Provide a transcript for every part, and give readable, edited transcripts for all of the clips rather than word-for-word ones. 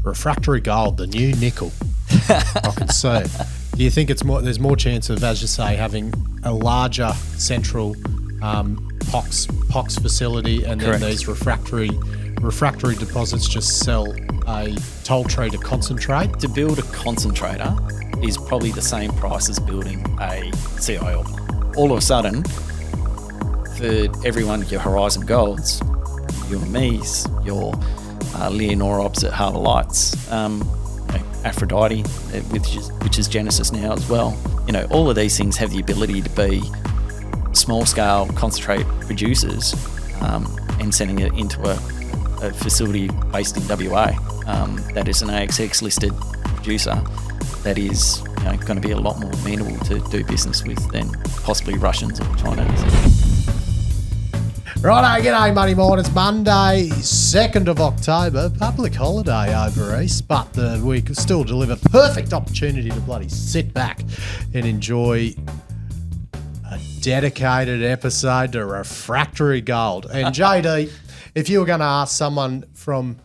refractory gold, the new nickel. I can see it. Do you think there's more chance of, as you say, having a larger central POX facility, and Correct. then these refractory deposits just sell a toll treater concentrate? To build a concentrator is probably the same price as building a CIL. All of a sudden, for everyone, your Horizon Golds, your Me's, your Leonorobs at Harbour Lights, Aphrodite, which is Genesis now as well. All of these things have the ability to be small-scale concentrate producers, and sending it into a facility based in WA that is an ASX listed producer that is going to be a lot more amenable to do business with than possibly Russians or Chinese. Righto, g'day Money Morning. It's Monday, 2nd of October, public holiday over East, but we can still deliver perfect opportunity to bloody sit back and enjoy a dedicated episode to refractory gold. And JD, if you were going to ask someone from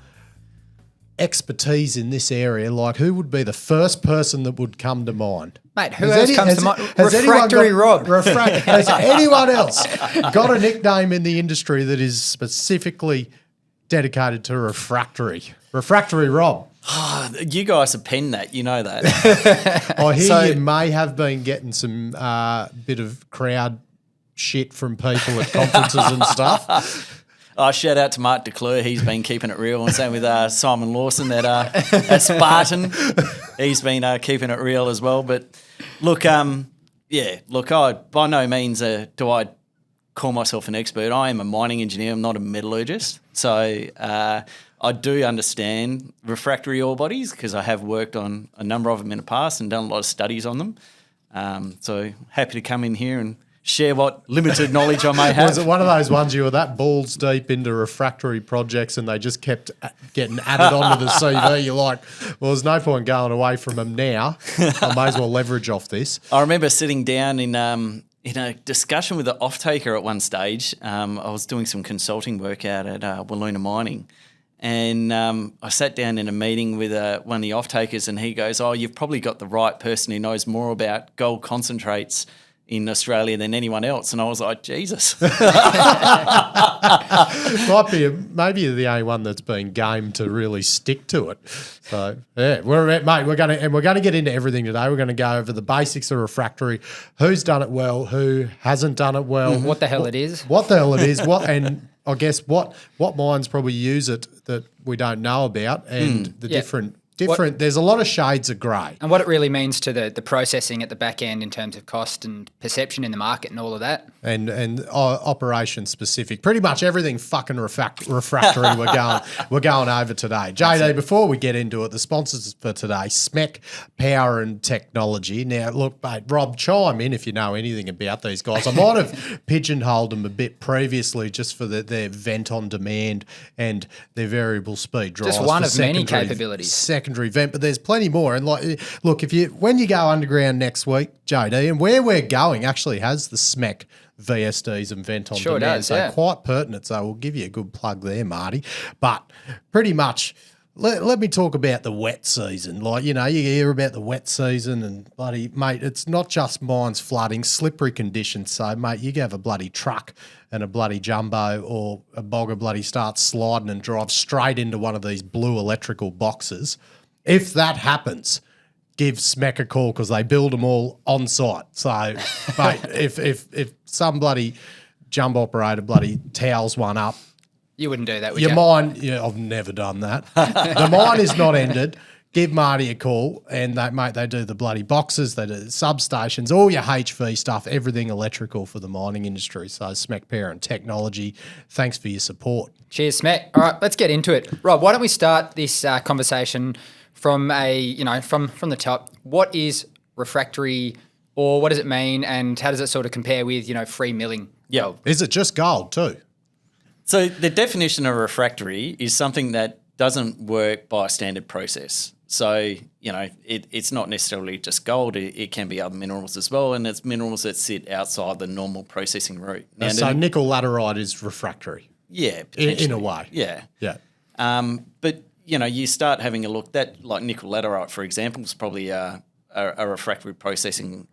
expertise in this area, like who would be the first person that would come to mind? Mate, who else comes to mind? Refractory Rob. Has anyone else got a nickname in the industry that is specifically dedicated to refractory? Refractory Rob. You guys have penned that, you know that. I hear you may have been getting some bit of crowd shit from people at conferences and stuff. Shout out to Mark DeClure. He's been keeping it real. And same with Simon Lawson at Spartan. He's been keeping it real as well. But look, I by no means do I call myself an expert. I am a mining engineer. I'm not a metallurgist. So I do understand refractory ore bodies because I have worked on a number of them in the past and done a lot of studies on them. So happy to come in here and share what limited knowledge I may have. Was it one of those ones you were that balls deep into refractory projects and they just kept getting added onto the CV? You're like, well, there's no point going away from them now. I may as well leverage off this. I remember sitting down in a discussion with the off-taker at one stage. I was doing some consulting work out at Wiluna Mining, and I sat down in a meeting with one of the off-takers, and he goes, you've probably got the right person who knows more about gold concentrates in Australia than anyone else. And I was like, Jesus. Maybe you're the only one that's been game to really stick to it. So yeah, we're going to get into everything today. We're going to go over the basics of refractory, who's done it well, who hasn't done it well, what the hell it is, and I guess what mines probably use it that we don't know about, and the different. There's a lot of shades of grey. And what it really means to the processing at the back end in terms of cost and perception in the market and all of that. And operation specific. Pretty much everything fucking refractory we're going over today. JD, before we get into it, the sponsors for today, SMEC Power and Technology. Now, look, mate, Rob, chime in if you know anything about these guys. I might have pigeonholed them a bit previously just for their vent on demand and their variable speed drives. Just one of many capabilities. Secondary vent, but there's plenty more. And look, when you go underground next week, JD, and where we're going actually has the SMEC VSDs and vent on sure demand. Does, so yeah. Quite pertinent. So we'll give you a good plug there, Marty. But pretty much, let me talk about the wet season. You hear about the wet season and bloody, mate, it's not just mines flooding, slippery conditions. So, mate, you have a bloody truck and a bloody jumbo or a bogger bloody starts sliding and drives straight into one of these blue electrical boxes. If that happens, give SMEC a call because they build them all on site. So, mate, if some bloody jumbo operator bloody towels one up, you wouldn't do that, would you? Your mine, I've never done that. The mine is not ended. Give Marty a call, and they do the bloody boxes, they do the substations, all your HV stuff, everything electrical for the mining industry. So SMEC Power and Technology, thanks for your support. Cheers, SMEC. All right, let's get into it. Rob, why don't we start this conversation from from the top? What is refractory, or what does it mean, and how does it sort of compare with free milling? Yeah, is it just gold too? So the definition of refractory is something that doesn't work by a standard process. So, it's not necessarily just gold. It can be other minerals as well, and it's minerals that sit outside the normal processing route. Now, so nickel laterite is refractory? Yeah, in a way. Yeah. Yeah. But, you start having a look. That, like nickel laterite, for example, is probably a refractory processing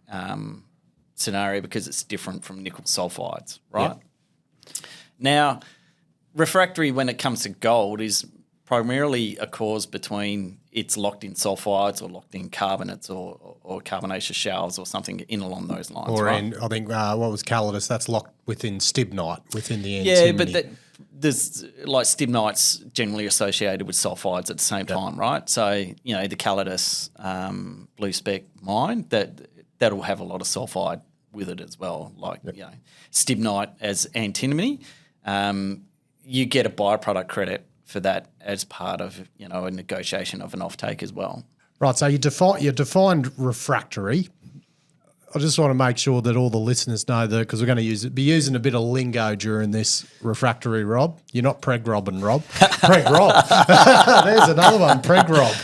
scenario because it's different from nickel sulfides, right? Yep. Now, refractory when it comes to gold is primarily a cause between it's locked in sulfides or locked in carbonates or carbonaceous showers or something in along those lines. Or right? in, I think, what was Calidus, that's locked within stibnite, within the antimony. Yeah, but there's like stibnite's generally associated with sulfides at the same time, right? So, the Calidus blue spec mine, that'll have a lot of sulfide with it as well. Like, stibnite as antimony, you get a byproduct credit for that as part of, a negotiation of an offtake as well. Right, so you defined refractory. I just want to make sure that all the listeners know that, because we're going to be using a bit of lingo during this refractory, Rob. You're not Preg Robbing, Rob. Preg Rob. There's another one, Preg Rob.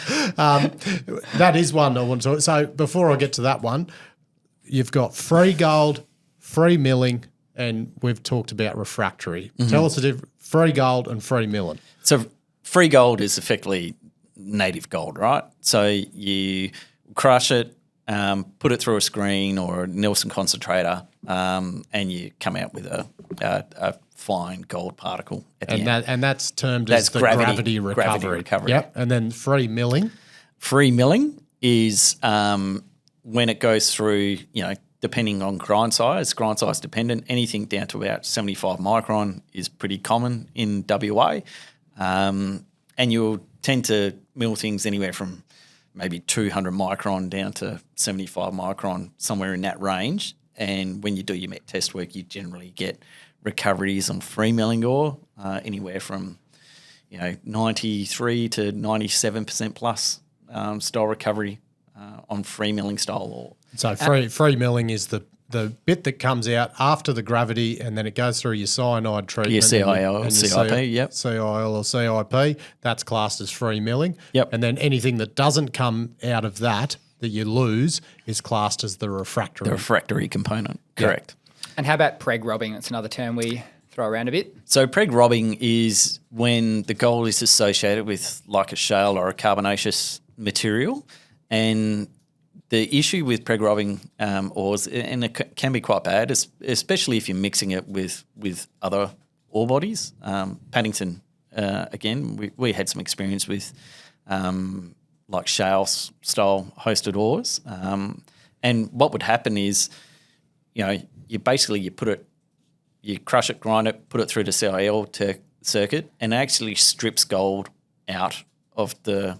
That is one I want to talk. So before I get to that one, you've got free gold, free milling, and we've talked about refractory. Mm-hmm. Tell us the difference, free gold and free milling. So free gold is effectively native gold, right? So you crush it, put it through a screen or a Nielsen concentrator, and you come out with a fine gold particle at the end. And that's termed as the gravity recovery. Yep. And then free milling? Free milling is when it goes through, depending on grind size dependent, anything down to about 75 micron is pretty common in WA. And you'll tend to mill things anywhere from maybe 200 micron down to 75 micron, somewhere in that range. And when you do your met test work, you generally get recoveries on free milling ore, anywhere from 93 to 97% plus style recovery on free milling style ore. So free milling is the bit that comes out after the gravity, and then it goes through your cyanide treatment. Your CIL or CIP, yep. CIL or CIP, that's classed as free milling. Yep. And then anything that doesn't come out of that you lose is classed as the refractory. The refractory component, correct. Yep. And how about preg robbing? That's another term we throw around a bit. So preg robbing is when the gold is associated with like a shale or a carbonaceous material, and the issue with preg robbing ores, and it can be quite bad, especially if you're mixing it with other ore bodies. Paddington, again, we had some experience with like shale-style hosted ores. And what would happen is, you crush it, grind it, put it through the CIL circuit, and it actually strips gold out of the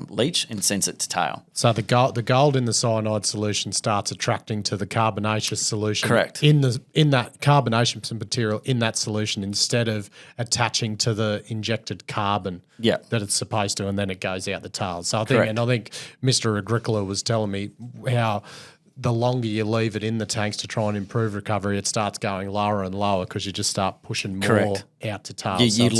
leach and sends it to tail. So the gold in the cyanide solution starts attracting to the carbonaceous solution. Correct. In that carbonaceous material in that solution, instead of attaching to the injected carbon that it's supposed to, and then it goes out the tail. So I think Mr. Agricola was telling me how the longer you leave it in the tanks to try and improve recovery, it starts going lower and lower because you just start pushing more out to tail. You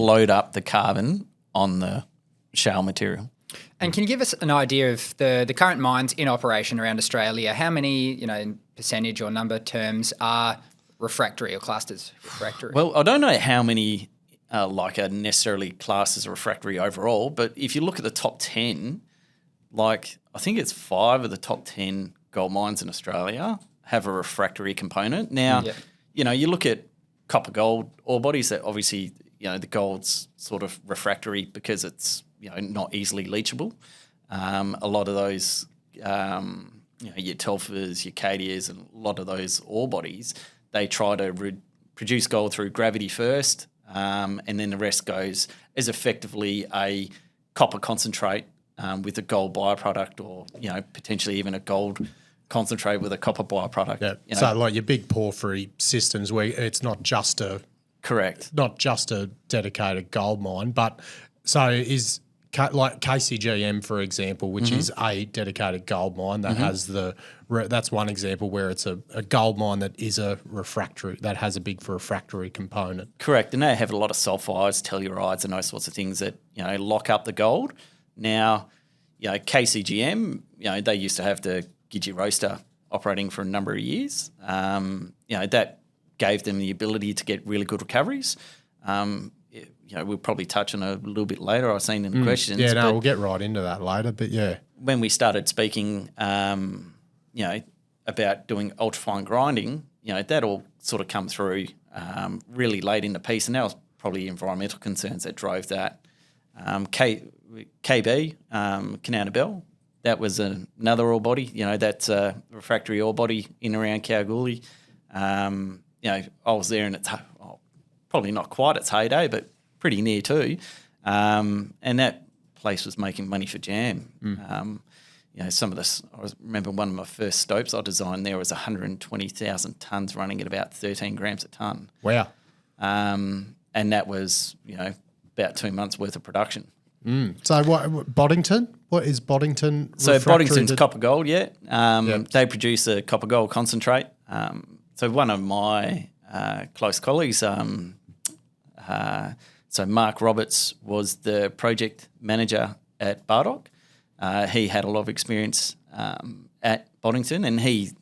load up the carbon on the shale material. And can you give us an idea of the current mines in operation around Australia? How many, in percentage or number terms are refractory or classed as refractory? Well, I don't know how many are necessarily classed as refractory overall, but if you look at the top 10, I think it's 5 of the top 10 gold mines in Australia have a refractory component. Now, you look at copper gold ore bodies that obviously, the gold's sort of refractory because it's not easily leachable. A lot of those, your Telfers, your Cadias, and a lot of those ore bodies, they try to produce gold through gravity first, and then the rest goes as effectively a copper concentrate with a gold byproduct, or potentially even a gold concentrate with a copper byproduct. Yeah. So like your big porphyry systems where it's not just a dedicated gold mine, but so is like KCGM, for example, which is a dedicated gold mine that has that's one example where it's a gold mine that is a refractory, that has a big refractory component. Correct. And they have a lot of sulfides, tellurides, and those sorts of things that, lock up the gold. Now, KCGM, they used to have the Gidgee roaster operating for a number of years. That gave them the ability to get really good recoveries. we'll probably touch on a little bit later. I've seen in the questions. Yeah, no, we'll get right into that later. But yeah, when we started speaking, about doing ultrafine grinding, that all sort of come through really late in the piece, and that was probably environmental concerns that drove that. KB, Canana Bell, that was another ore body. That's a refractory ore body in around Kalgoorlie. I was there in its probably not quite its heyday, but pretty near too. And that place was making money for jam. Some of this, I remember one of my first stopes I designed there was 120,000 tonnes running at about 13 grams a tonne. Wow. And that was, about 2 months worth of production. So what Boddington? What is Boddington? So Refractory Boddington's copper gold, yeah. They produce a copper gold concentrate. So one of my close colleagues, so Mark Roberts was the project manager at Bardock. He had a lot of experience at Boddington, and he,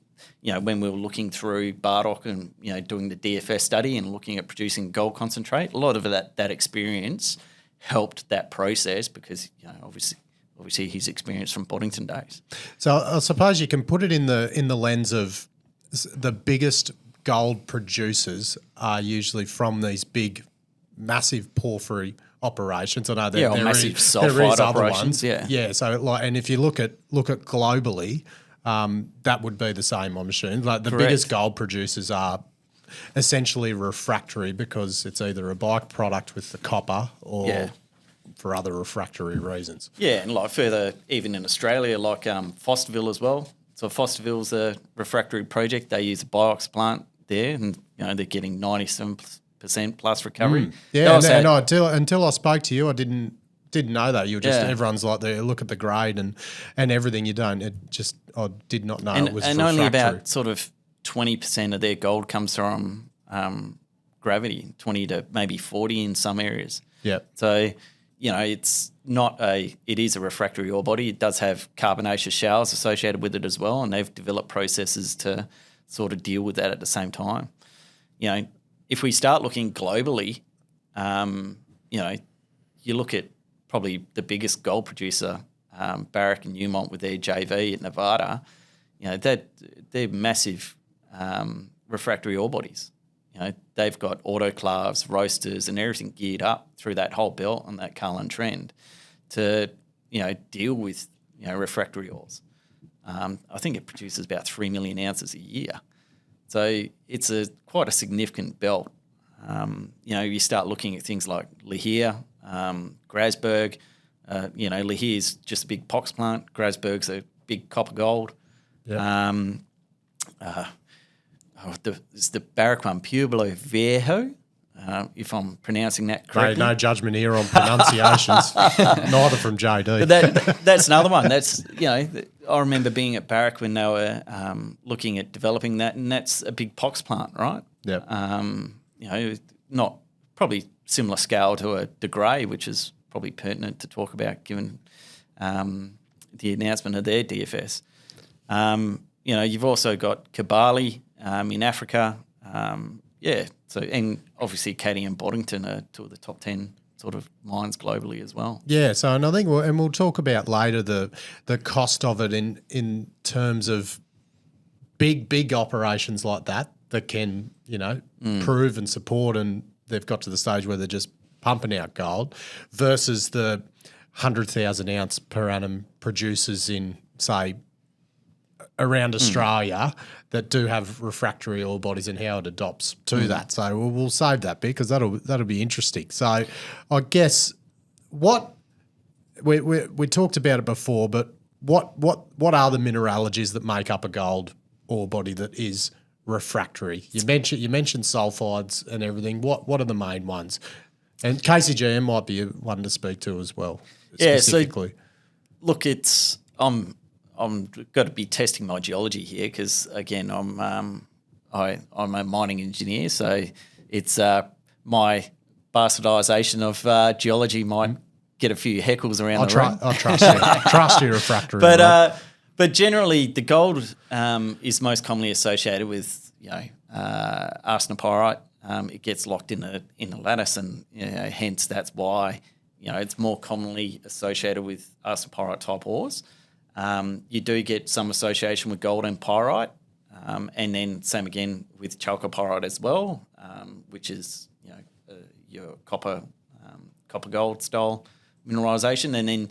when we were looking through Bardock and doing the DFS study and looking at producing gold concentrate, a lot of that experience helped that process because obviously his experience from Boddington days. So I suppose you can put it in the lens of the biggest gold producers are usually from these big, massive porphyry operations. I know there massive there sulfide is other operations. ones. Yeah. So and if you look at globally, that would be the same on machines. Like the biggest gold producers are essentially refractory because it's either a byproduct with the copper or for other refractory reasons. Yeah, and like further, even in Australia, like Fosterville as well. So Fosterville's a refractory project. They use a BIOX plant there, and they're getting 97% plus recovery. Yeah, no, until I spoke to you, I didn't know that. You were just everyone's like, they look at the grade and everything. You don't. I did not know it was and refractory. Only about sort of 20% of their gold comes from gravity, 20 to maybe 40 in some areas. Yeah. So it's not it is a refractory ore body. It does have carbonaceous showers associated with it as well, and they've developed processes to sort of deal with that at the same time. If we start looking globally, you look at probably the biggest gold producer, Barrick and Newmont with their JV at Nevada, they're massive refractory ore bodies. They've got autoclaves, roasters and everything geared up through that whole belt on that Carlin Trend to, deal with, refractory ores. I think it produces about 3 million ounces a year. So it's quite a significant belt. You start looking at things like Lihir, Grasberg. Lihir is just a big POX plant. Grasberg's a big copper gold. Yep. It's the Barrick one, Pueblo Viejo, if I'm pronouncing that correctly. No judgment here on pronunciations, neither from JD. But that's another one. That's, I remember being at Barrick when they were looking at developing that, and that's a big POX plant, right? Yeah. Not probably similar scale to a De Grey, which is probably pertinent to talk about given the announcement of their DFS. You've also got Kibali in Africa. So and obviously Katie and Boddington are two of the top 10 sort of mines globally as well. Yeah, so and I think we'll talk about later the cost of it in terms of big operations like that can, prove and support, and they've got to the stage where they're just pumping out gold versus the 100,000 ounce per annum producers in, say, around Australia that do have refractory ore bodies and how it adopts to that. So we'll save that bit because that'll be interesting. So I guess what we talked about it before, but what are the mineralogies that make up a gold ore body that is refractory? You mentioned sulfides and everything. What are the main ones? And KCGM might be one to speak to as well. Specifically. So, look, I'm got to be testing my geology here because again I'm a mining engineer, so it's my bastardisation of geology might get a few heckles around the room. I trust you. Trust you, refractory. But generally the gold is most commonly associated with arsenopyrite it gets locked in the lattice, and hence that's why it's more commonly associated with arsenopyrite type ores. You do get some association with gold and pyrite, and then same again with chalcopyrite as well, which is your copper gold style mineralisation, and then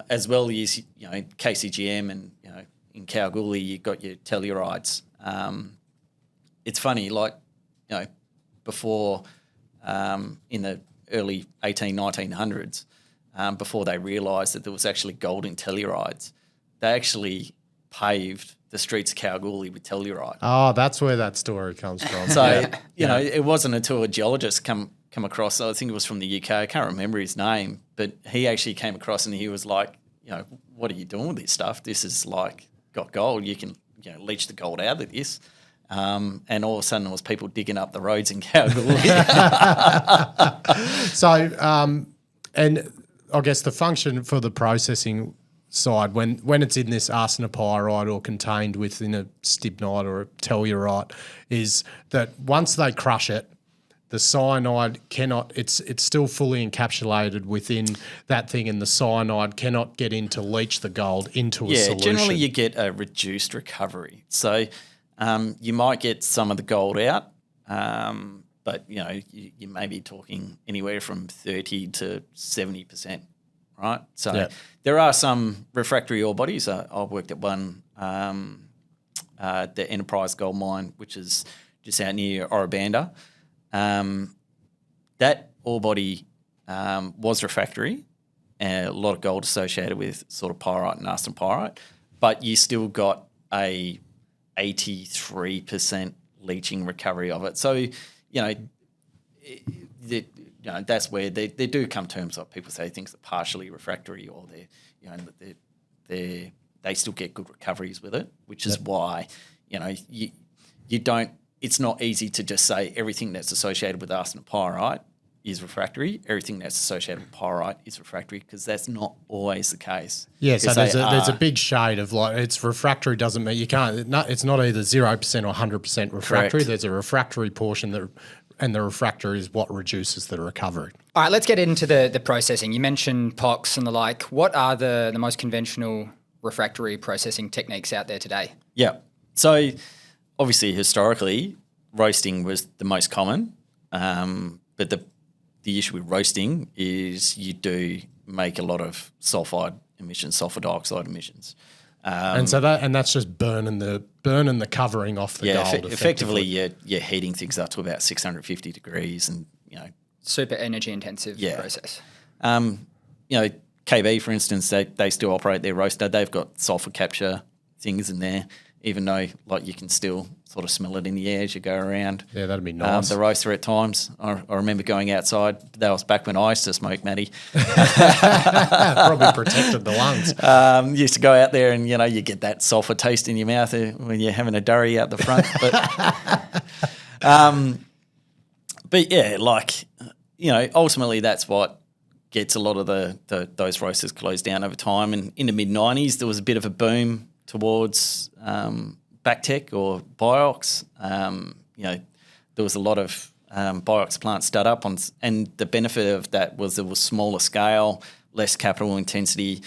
as well as KCGM and in Kalgoorlie you've got your tellurides. It's funny, before in the early 1900s, before they realised that there was actually gold in tellurides, they actually paved the streets of Kalgoorlie with telluride. Oh, that's where that story comes from. So, it wasn't until a geologist come across, I think it was from the UK, I can't remember his name, but he actually came across and he was like, what are you doing with this stuff? This is got gold. You can leach the gold out of this. And all of a sudden there was people digging up the roads in Kalgoorlie. So, and I guess the function for the processing side, when it's in this arsenopyrite or contained within a stibnite or a tellurite, is that once they crush it, the cyanide cannot, it's still fully encapsulated within that thing, and the cyanide cannot get in to leach the gold into a solution. Yeah, generally you get a reduced recovery. So you might get some of the gold out, but you may be talking anywhere from 30 to 70%, right? So there are some refractory ore bodies. I worked at one, the Enterprise Gold Mine, which is just out near Orabanda. That ore body was refractory, and a lot of gold associated with sort of pyrite and arsenopyrite, but you still got a 83% leaching recovery of it. So, that's where they do come terms like people say things are partially refractory, or they still get good recoveries with it, which is why, you don't. It's not easy to just say everything that's associated with arsenopyrite is refractory, everything that's associated with pyrite is refractory, because that's not always the case. Yeah, so there's a big shade of it's refractory doesn't mean you can't. It's not either 0% or 100% refractory. Correct. There's a refractory portion and the refractory is what reduces the recovery. All right, let's get into the processing. You mentioned POX and the like. What are the most conventional refractory processing techniques out there today? Yeah. So obviously historically roasting was the most common, but the issue with roasting is you do make a lot of sulfur dioxide emissions. And that's just burning the covering off the gold. Effectively, you're heating things up to about 650 degrees, and super energy intensive process. KB, for instance, they still operate their roaster. They've got sulfur capture things in there, even though you can still sort of smell it in the air as you go around. Yeah, that'd be nice. The roaster at times. I remember going outside. That was back when I used to smoke, Matty. Probably protected the lungs. Used to go out there and, you get that sulfur taste in your mouth when you're having a durry out the front. But yeah, ultimately that's what gets a lot of those roasters closed down over time. And in the mid-90s, there was a bit of a boom towards Bactec or Biox. There was a lot of Biox plants start up and the benefit of that was it was smaller scale, less capital intensity,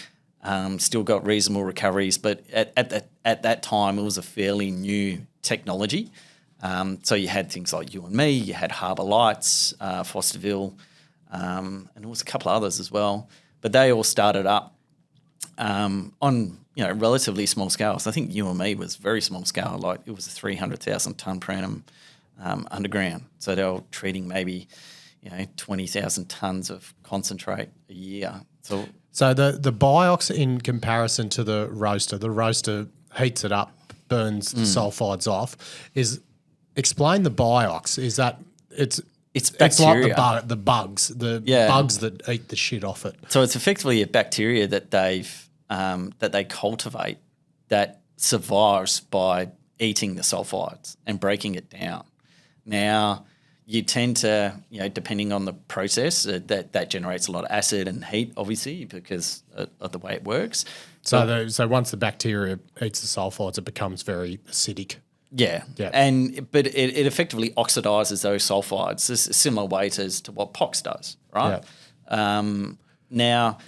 still got reasonable recoveries, but at that time it was a fairly new technology. So you had things like you and me, you had Harbour Lights, Fosterville, and there was a couple others as well, but they all started up on relatively small scales. I think you and me was very small scale, like it was a 300,000 tonne per annum underground. So they were treating maybe 20,000 tonnes of concentrate a year. So the Biox in comparison to the roaster heats it up, burns the sulfides off. Explain the Biox. Is that it's bacteria. It's like the bugs that eat the shit off it. So it's effectively a bacteria that they cultivate that survives by eating the sulfides and breaking it down. Now, you tend to, depending on the process, that generates a lot of acid and heat, obviously, because of the way it works. So once the bacteria eats the sulfides, it becomes very acidic. Yeah. Yeah. But it effectively oxidizes those sulfides. It's a similar weight as to what POX does, right? Now,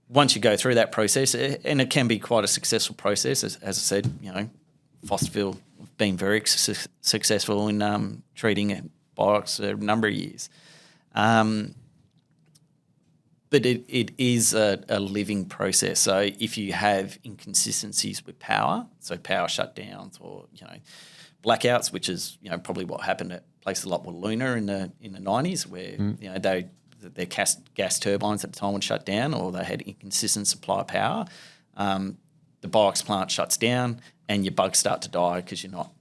once you go through that process, and it can be quite a successful process, as I said, Fosterville have been very successful in treating borax for a number of years. But it is a living process. So if you have inconsistencies with power, so power shutdowns or blackouts, which is probably what happened at places like Wiluna in the 90s, where their gas turbines at the time would shut down, or they had inconsistent supply of power. The borax plant shuts down, and your bugs start to die because you're not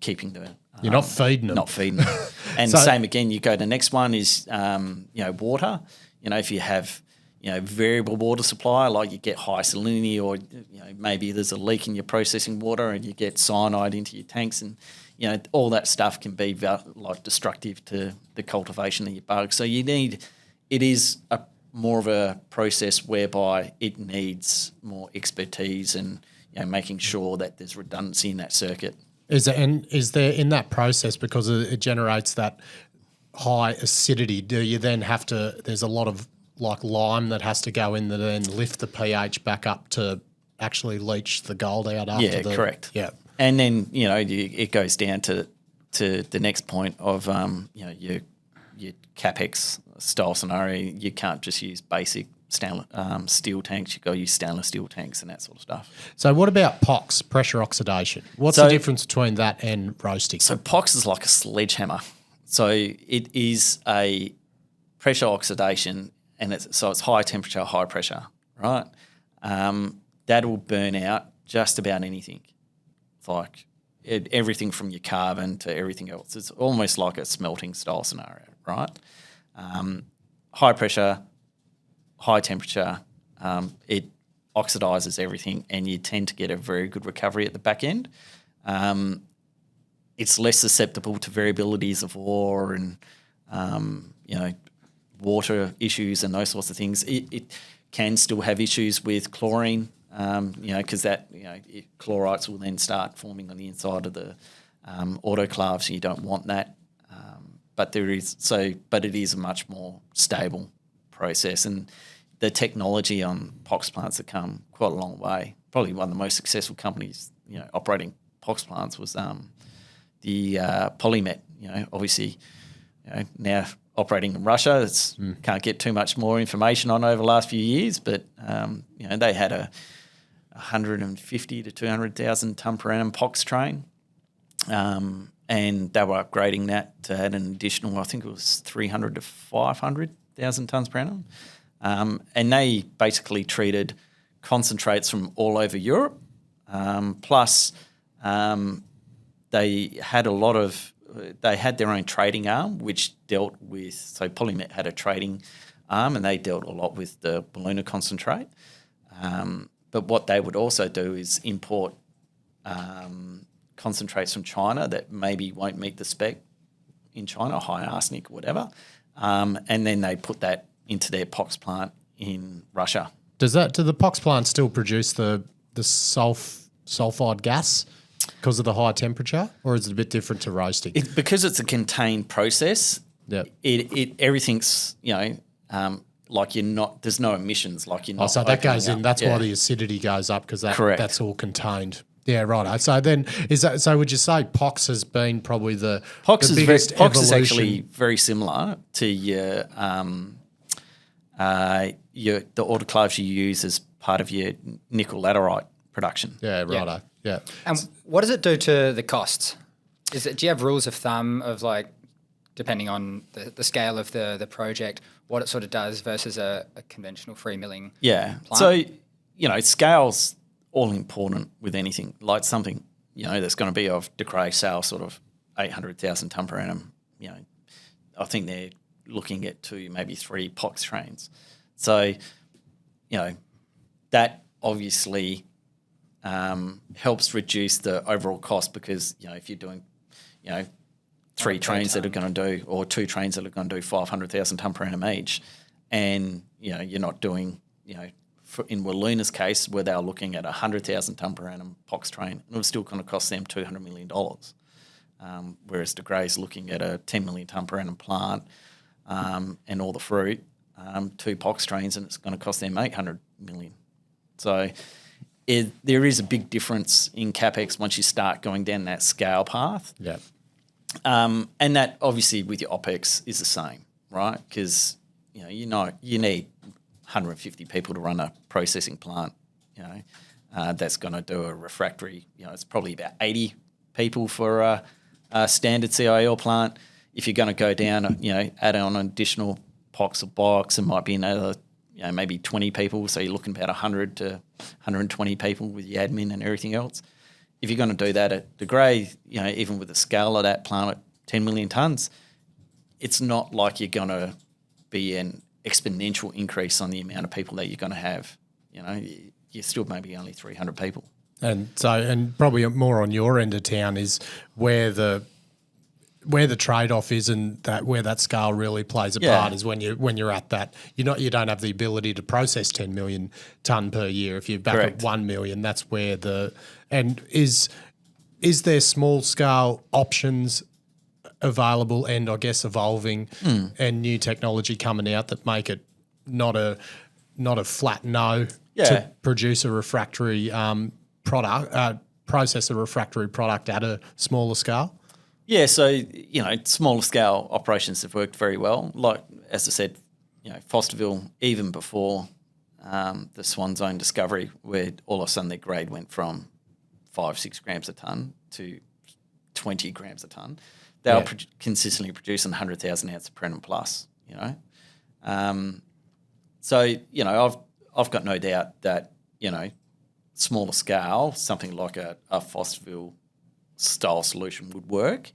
keeping the You're not feeding them. Not feeding them. And same again, you go to the next one is water. If you have variable water supply, like you get high salinity, or maybe there's a leak in your processing water and you get cyanide into your tanks, and all that stuff can be destructive to the cultivation of your bugs. So it is more of a process whereby it needs more expertise and making sure that there's redundancy in that circuit. Is there in that process, because it generates that high acidity, do you then have to, there's a lot of lime that has to go in that then lift the pH back up to actually leach the gold out after correct. Yeah. And then, it goes down to the next point of, your capex style scenario. You can't just use basic steel tanks. You've got to use stainless steel tanks and that sort of stuff. So what about POX, pressure oxidation? What's the difference between that and roasting? So POX is like a sledgehammer. So it is a pressure oxidation, and it's high temperature, high pressure, right? That will burn out just about anything. It's like everything from your carbon to everything else. It's almost like a smelting style scenario, right? High pressure, high temperature, it oxidizes everything, and you tend to get a very good recovery at the back end. It's less susceptible to variabilities of ore and water issues and those sorts of things. It can still have issues with chlorine, because chlorites will then start forming on the inside of the autoclave, so you don't want that. But it is a much more stable process, and the technology on POX plants have come quite a long way. Probably one of the most successful companies, operating POX plants was the Polymet. Obviously, now operating in Russia. Can't get too much more information on over the last few years, but they had a 150 to 200,000 tonne per annum POX train, and they were upgrading that to add an additional, I think it was 300 to 500,000 tonnes per annum, and they basically treated concentrates from all over Europe, plus they had their own trading arm, which dealt with, so Polymet had a trading arm, and they dealt a lot with the Wiluna concentrate. But what they would also do is import concentrates from China that maybe won't meet the spec in China, high arsenic or whatever, and then they put that into their POX plant in Russia. Do the POX plants still produce the sulfide gas because of the high temperature, or is it a bit different to roasting? Because it's a contained process. Yeah. Everything's like you're not. There's no emissions. Like you're not. So that goes in. That's why the acidity goes up, because that's all contained. Yeah, right. So then so would you say POX has been probably the biggest POX evolution? is actually very similar to your the autoclaves you use as part of your nickel laterite production. Yeah, righto. Yeah. And what does it do to the costs? Do you have rules of thumb of depending on the scale of the project, what it sort of does versus a conventional free milling plant? So, scale's all important with anything, like something, that's going to be of De Cray sale sort of 800,000 tonne per annum. I think they're looking at 2, maybe 3 POX trains. So, that obviously helps reduce the overall cost, because, if you're doing, 3 trains that are going to do, or 2 trains that are going to do 500,000 tonne per annum each, and, you're not doing, in Wiluna's case, where they were looking at a 100,000 tonne per annum POX train, and it was still going to cost them $200 million. Whereas De Grey's looking at a 10 million tonne per annum plant and all the fruit, 2 POX trains, and it's going to cost them $800 million. So there is a big difference in capex once you start going down that scale path. Yeah. And that obviously with your opex is the same, right? Because you need 150 people to run a processing plant. That's going to do a refractory. It's probably about 80 people for a standard CIL plant. If you're going to go down, add on an additional POX or box, it might be another, maybe 20 people. So you're looking about 100 to 120 people with your admin and everything else. If you're going to do that at De Grey, even with the scale of that plant at 10 million tonnes, it's not like you're going to be an exponential increase on the amount of people that you're going to have. You're still maybe only 300 people. And probably more on your end of town is where the trade-off is, and that where that scale really plays a part is when you're at that. You don't have the ability to process 10 million tonne per year. If you're back at 1 million, that's where is there small scale options available and I guess evolving and new technology coming out that make it not a flat no to produce a refractory process a refractory product at a smaller scale? Yeah, so, smaller scale operations have worked very well. Like, as I said, Fosterville, even before the Swan Zone discovery, where all of a sudden their grade went from 5-6 grams a tonne to 20 grams a tonne, they were consistently producing 100,000 ounces per annum plus, So, I've got no doubt that, smaller scale, something like a Fosterville style solution would work.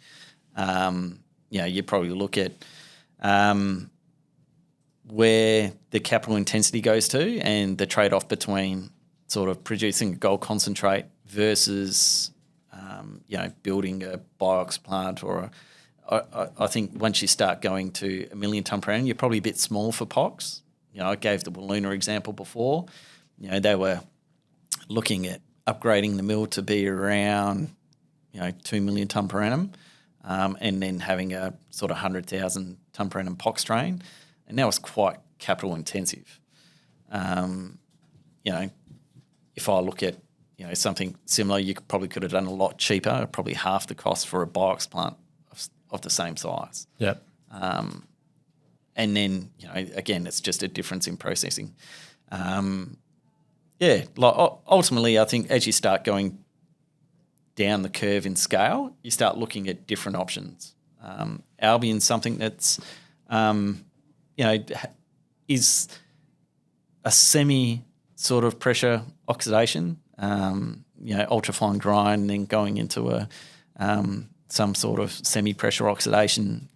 You probably look at where the capital intensity goes to and the trade-off between sort of producing a gold concentrate versus, building a BIOX plant or I think once you start going to 1 million tonne per annum, you're probably a bit small for POX. I gave the Wiluna example before. They were looking at upgrading the mill to be around 2 million tonne per annum, and then having a sort of 100,000 tonne per annum POX train, and that was quite capital intensive. If I look at something similar, you could have done a lot cheaper, probably half the cost for a BIOX plant of the same size. Yep. And then again, it's just a difference in processing. Ultimately, I think as you start going down the curve in scale, you start looking at different options. Albion's something that's, is a semi sort of pressure oxidation, ultra fine grind, and then going into a some sort of semi pressure oxidation.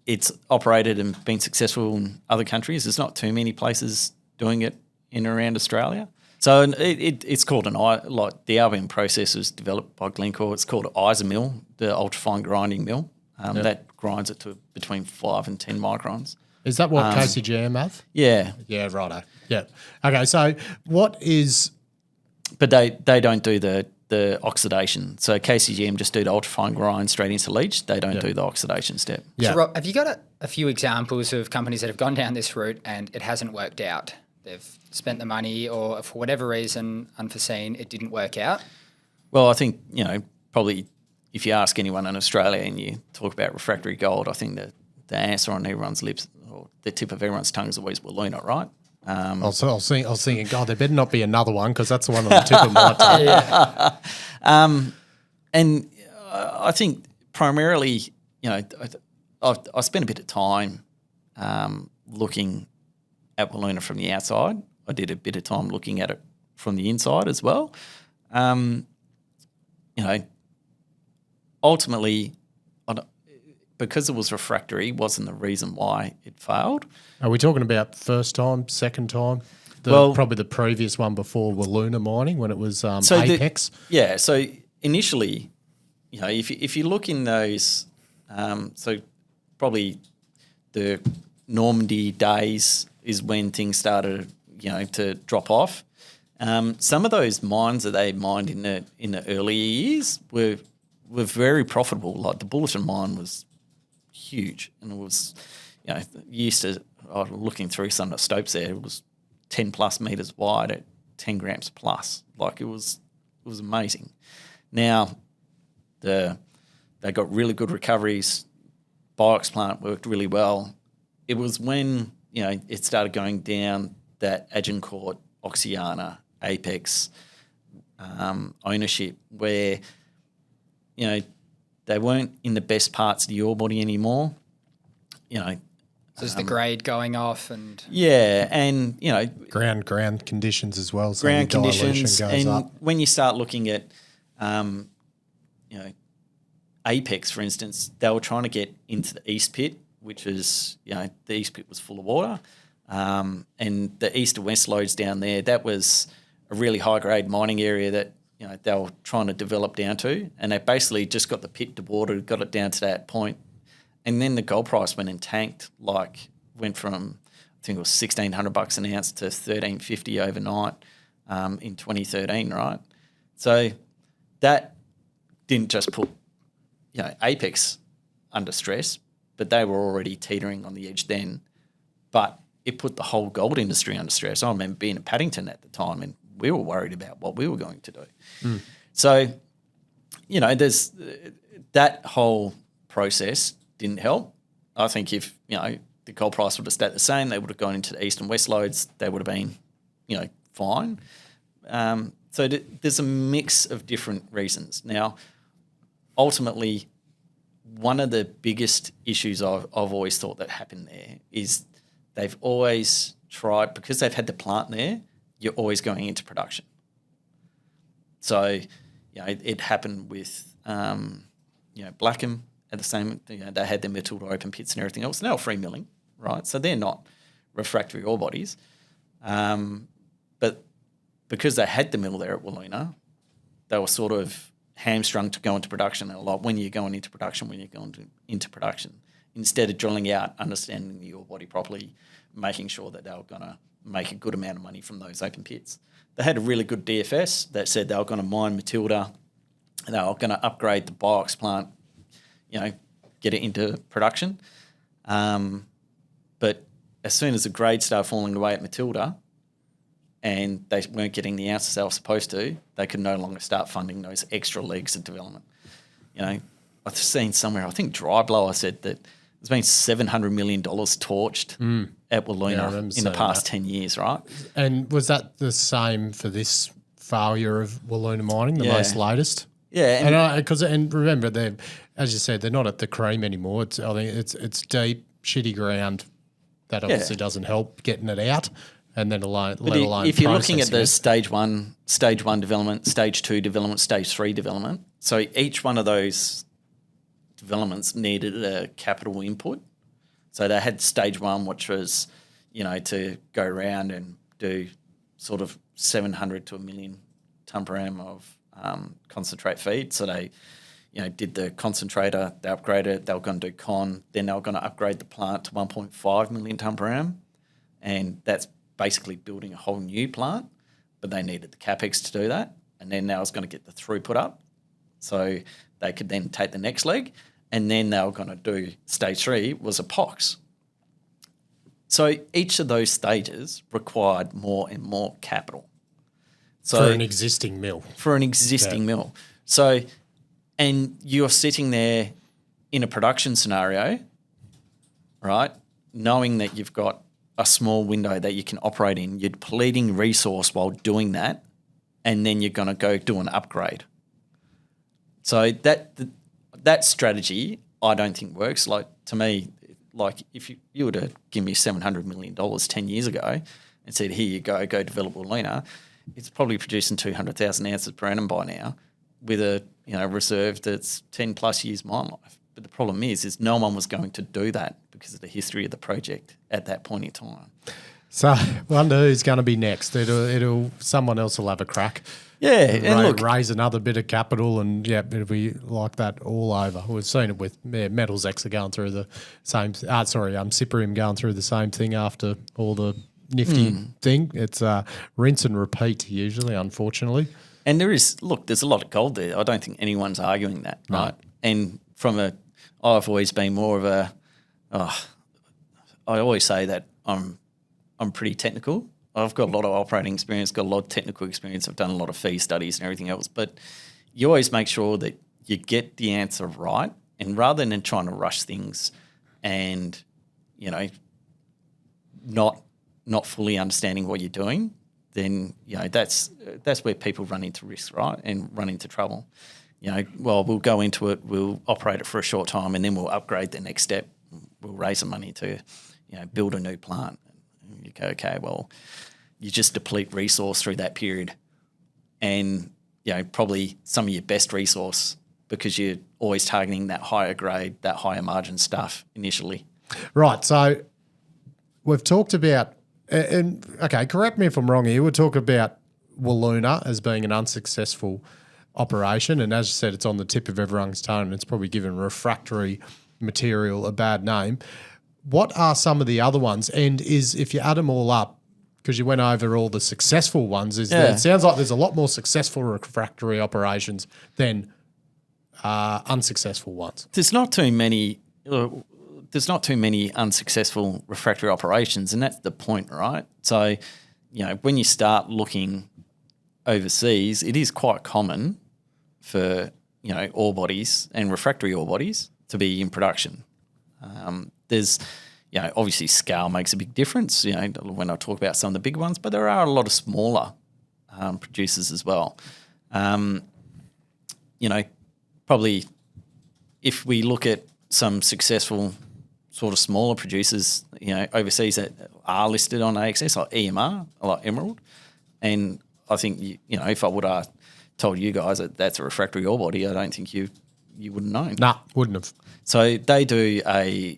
It's operated and been successful in other countries. There's not too many places doing it in and around Australia. So it's called the Albion process was developed by Glencore. It's called an ISA-mill, the ultra-fine grinding mill. That grinds it to between 5 and 10 microns. Is that what KCGM have? Yeah. Yeah, righto. Yeah. Okay, so what is... But they don't do the oxidation. So KCGM just do the ultra-fine grind straight into leach. They don't do the oxidation step. Yeah. So Rob, have you got a few examples of companies that have gone down this route and it hasn't worked out? They've spent the money or for whatever reason, unforeseen, it didn't work out? Well, I think, probably if you ask anyone in Australia and you talk about refractory gold, I think the answer on everyone's lips or the tip of everyone's tongue is always Wiluna, right? I was thinking, God, there better not be another one because that's the one on the tip of my tongue. Yeah. And I think primarily, I spent a bit of time looking at Wiluna from the outside. I did a bit of time looking at it from the inside as well. Ultimately, because it was refractory, wasn't the reason why it failed. Are we talking about first time, second time? Probably the previous one before Wiluna mining when it was Apex. So initially, if you look in those, so probably the Normandy days is when things started, to drop off. Some of those mines that they mined in the earlier years were very profitable. Like the Bulletin mine was huge, and it was, looking through some of the stopes there, it was 10 plus meters wide at 10 grams plus. Like it was amazing. Now, they got really good recoveries. Biox plant worked really well. It was when, it started going down that Agincourt, Oxiana, Apex ownership where, they weren't in the best parts of the ore body anymore. So is the grade going off and... Yeah, and, Ground conditions as well. So ground your dilution conditions. goes And up. when you start looking at, Apex, for instance, they were trying to get into the East Pit, which is, the East Pit was full of water. And the East and West lodes down there, that was a really high-grade mining area that, they were trying to develop down to. And they basically just got the pit dewatered, got it down to that point. And then the gold price went and tanked, went from, I think it was $1,600 an ounce to $1,350 overnight in 2013, right? So that didn't just put, Apex under stress, but they were already teetering on the edge then. But it put the whole gold industry under stress. I remember being at Paddington at the time, and we were worried about what we were going to do. So, there's that whole process didn't help. I think if, the gold price would have stayed the same, they would have gone into the East and West lodes, they would have been, fine. So there's a mix of different reasons. Now, ultimately, one of the biggest issues I've always thought that happened there is they've always tried, because they've had the plant there, you're always going into production. So, it happened with, Blackham at the same, they had their Matilda open pits and everything else. And they were free milling, right? So they're not refractory ore bodies. But because they had the mill there at Wiluna, they were sort of hamstrung to go into production. They were like, when you're going into production, instead of drilling out, understanding the ore body properly, making sure that they were going to make a good amount of money from those open pits. They had a really good DFS that said they were going to mine Matilda, and they were going to upgrade the Biox plant, get it into production. But as soon as the grade started falling away at Matilda and they weren't getting the ounces they were supposed to, they could no longer start funding those extra legs of development. I've seen somewhere, I think Dryblower said that there's been $700 million torched at Wiluna in the past 10 years, right? And was that the same for this failure of Wiluna mining, the most latest? Yeah, and remember, they're, as you said, they're not at the cream anymore. I think it's deep, shitty ground. That obviously doesn't help getting it out, and then let alone. If you're looking at the stage one development, stage 2 development, stage 3 development, so each one of those developments needed a capital input. So they had stage 1, which was, to go around and do sort of 700 to 1 million tonne per annum of concentrate feed. So they, did the concentrator, they upgraded it, they were going to do con, then they were going to upgrade the plant to 1.5 million tonne per annum. And that's basically building a whole new plant, but they needed the capex to do that. And then they was going to get the throughput up so they could then take the next leg. And then they were going to do stage 3 was a POX. So each of those stages required more and more capital. So for an existing mill. Mill. So, and you're sitting there in a production scenario, right, knowing that you've got a small window that you can operate in, you're depleting resource while doing that, and then you're going to go do an upgrade. So that strategy, I don't think works. Like, to me, like if you were to give me $700 million 10 years ago and said, here you go develop Wiluna, it's probably producing 200,000 ounces per annum by now with a reserve that's 10 plus years mine life. But the problem is no one was going to do that because of the history of the project at that point in time. So wonder who's going to be next. Someone else will have a crack. Yeah, and look, raise another bit of capital, and it'll be like that all over. We've seen it with Metals X are going through the same. Cyprium going through the same thing after all the nifty thing. It's rinse and repeat usually, unfortunately. And there's a lot of gold there. I don't think anyone's arguing that, right? And I've always been more of I always say that I'm pretty technical. I've got a lot of operating experience, got a lot of technical experience. I've done a lot of fee studies and everything else. But you always make sure that you get the answer right. And rather than trying to rush things and, not fully understanding what you're doing, then, that's where people run into risk, right, and run into trouble. We'll go into it, we'll operate it for a short time, and then we'll upgrade the next step. We'll raise some money to, build a new plant. You go, okay, well, you just deplete resource through that period, and probably some of your best resource because you're always targeting that higher grade, that higher margin stuff initially. Right. So we've talked about, and okay, correct me if I'm wrong here. We'll talk about Wiluna as being an unsuccessful operation, and as you said, it's on the tip of everyone's tongue, and it's probably given refractory material a bad name. What are some of the other ones? And if you add them all up, because you went over all the successful ones, it sounds like there's a lot more successful refractory operations than unsuccessful ones. There's not too many unsuccessful refractory operations, and that's the point, right? So, when you start looking overseas, it is quite common for, ore bodies and refractory ore bodies to be in production. There's, obviously scale makes a big difference, when I talk about some of the big ones, but there are a lot of smaller producers as well. Probably if we look at some successful sort of smaller producers, overseas that are listed on AXS, like EMR, like Emerald, and I think, if I would have told you guys that that's a refractory ore body, I don't think you wouldn't know. Nah, wouldn't have. So they do a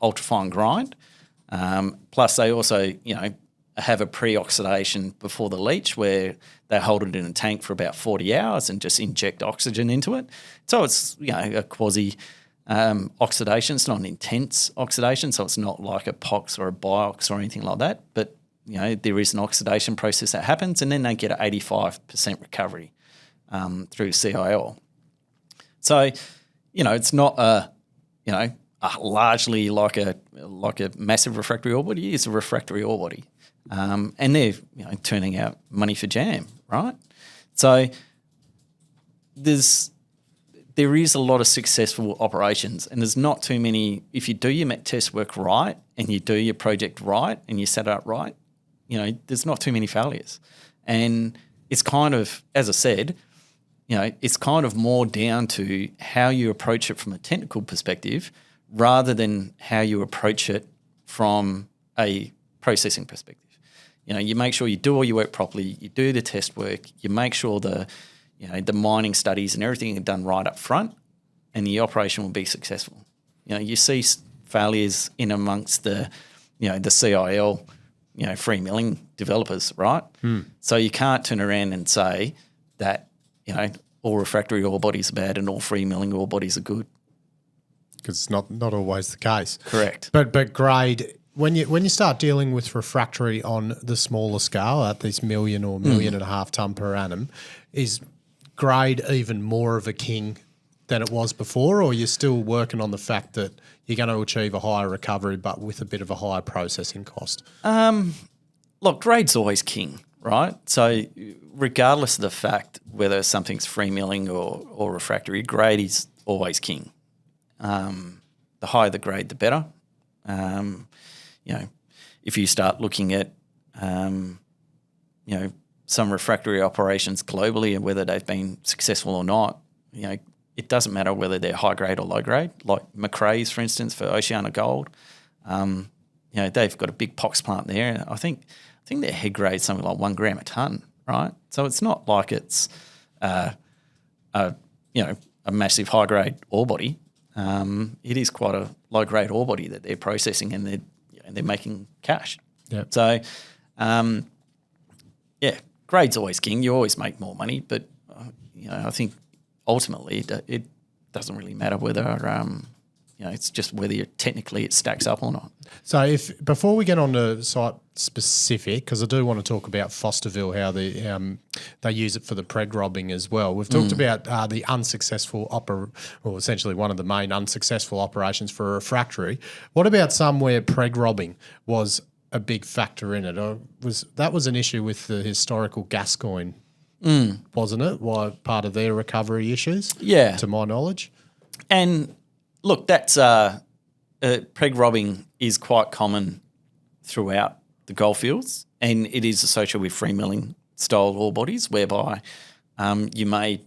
ultrafine grind, plus they also, have a pre-oxidation before the leach where they hold it in a tank for about 40 hours and just inject oxygen into it. So it's, a quasi oxidation. It's not an intense oxidation, so it's not like a POX or a BIOX or anything like that. But, there is an oxidation process that happens, and then they get an 85% recovery through CIL. So, it's not largely like a massive refractory ore body. It's a refractory ore body. And they're turning out money for jam, right? So there is a lot of successful operations, and there's not too many. If you do your met test work right and you do your project right and you set it up right, there's not too many failures. And it's kind of, as I said, it's kind of more down to how you approach it from a technical perspective rather than how you approach it from a processing perspective. You make sure you do all your work properly, you do the test work, you make sure the mining studies and everything are done right up front, and the operation will be successful. You see failures in amongst the CIL, free milling developers, right? So you can't turn around and say that, all refractory ore bodies are bad and all free milling ore bodies are good. Because it's not always the case. Correct. But grade, when you start dealing with refractory on the smaller scale, at this 1 million or 1.5 million tonne per annum, is grade even more of a king than it was before, or you're still working on the fact that you're going to achieve a higher recovery but with a bit of a higher processing cost? Look, grade's always king, right? So regardless of the fact whether something's free milling or refractory, grade is always king. The higher the grade, the better. If you start looking at, some refractory operations globally and whether they've been successful or not, it doesn't matter whether they're high grade or low grade. Like Macrae's, for instance, for Oceana Gold, they've got a big POX plant there, and I think their head grade's something like 1 gram a tonne, right? So it's not like it's a massive high grade ore body. It is quite a low grade ore body that they're processing, and they're making cash. Yep. So, grade's always king. You always make more money, but I think ultimately it doesn't really matter whether it's just whether technically it stacks up or not. So if before we get on to site specific, because I do want to talk about Fosterville, how they use it for the Preg Robbing as well. We've talked about the unsuccessful essentially one of the main unsuccessful operations for a refractory. What about some where Preg Robbing was a big factor in it? Or that was an issue with the historical Gascoigne, wasn't it? Why part of their recovery issues? Yeah, to my knowledge. And look, that's Preg Robbing is quite common throughout the goldfields, and it is associated with free milling style ore bodies, whereby you may,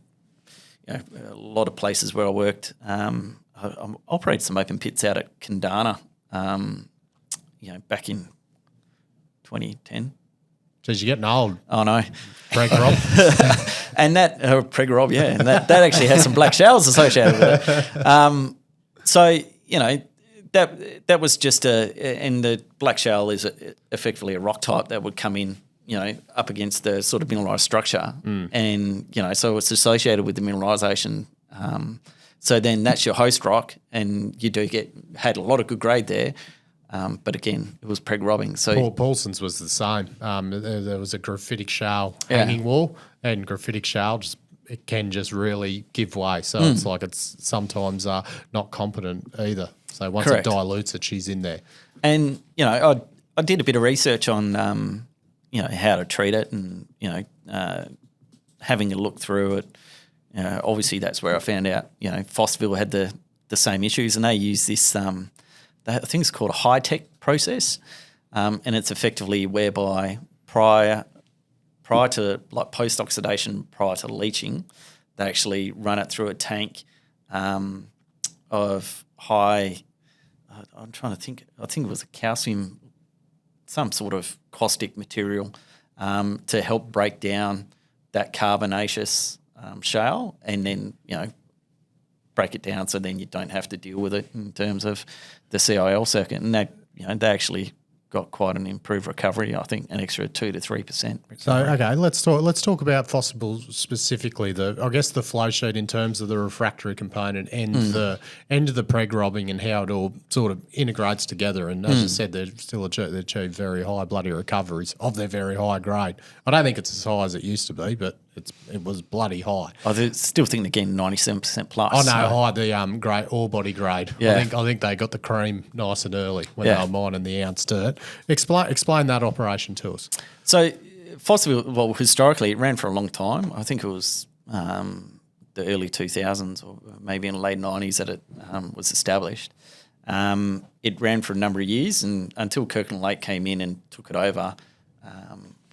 a lot of places where I worked, I operated some open pits out at Kandana, back in 2010. Geez, you're getting old. Oh no, Preg Rob. And that Preg Rob, yeah, and that actually has some black showers associated with it. So that was just and the black shale is effectively a rock type that would come in, up against the sort of mineralised structure, and so it's associated with the mineralisation. So then that's your host rock, and you had a lot of good grade there. But again, it was Preg Robbing. So Paul Paulson's was the same. There was a graphitic shale hanging wall, and graphitic shale it can just really give way. So it's like it's sometimes not competent either. So once Correct. it dilutes it, she's in there. And I did a bit of research on how to treat it, and having a look through it. Obviously, that's where I found out. Fosterville had the same issues, and they use this. I think it's called a high-tech process, and it's effectively whereby prior to like post-oxidation, prior to leaching, they actually run it through a tank of high. I'm trying to think. I think it was a calcium, some sort of caustic material, to help break down that carbonaceous shale, and then break it down so then you don't have to deal with it in terms of the CIL circuit. And they actually got quite an improved recovery, I think an extra 2 to 3%. So okay, let's talk about Fosterville specifically. I guess the flow sheet in terms of the refractory component and the Preg Robbing and how it all sort of integrates together. And as I said, they achieve very high bloody recoveries of their very high grade. I don't think it's as high as it used to be, but it was bloody high. I still think they're getting 97% plus. Oh no, high the great ore body grade. Yeah. I think they got the cream nice and early when they were mining the ounce dirt. Explain that operation to us. So Fosterville, well, historically it ran for a long time. I think it was the early 2000s or maybe in the late 90s that it was established. It ran for a number of years, and until Kirkland Lake came in and took it over.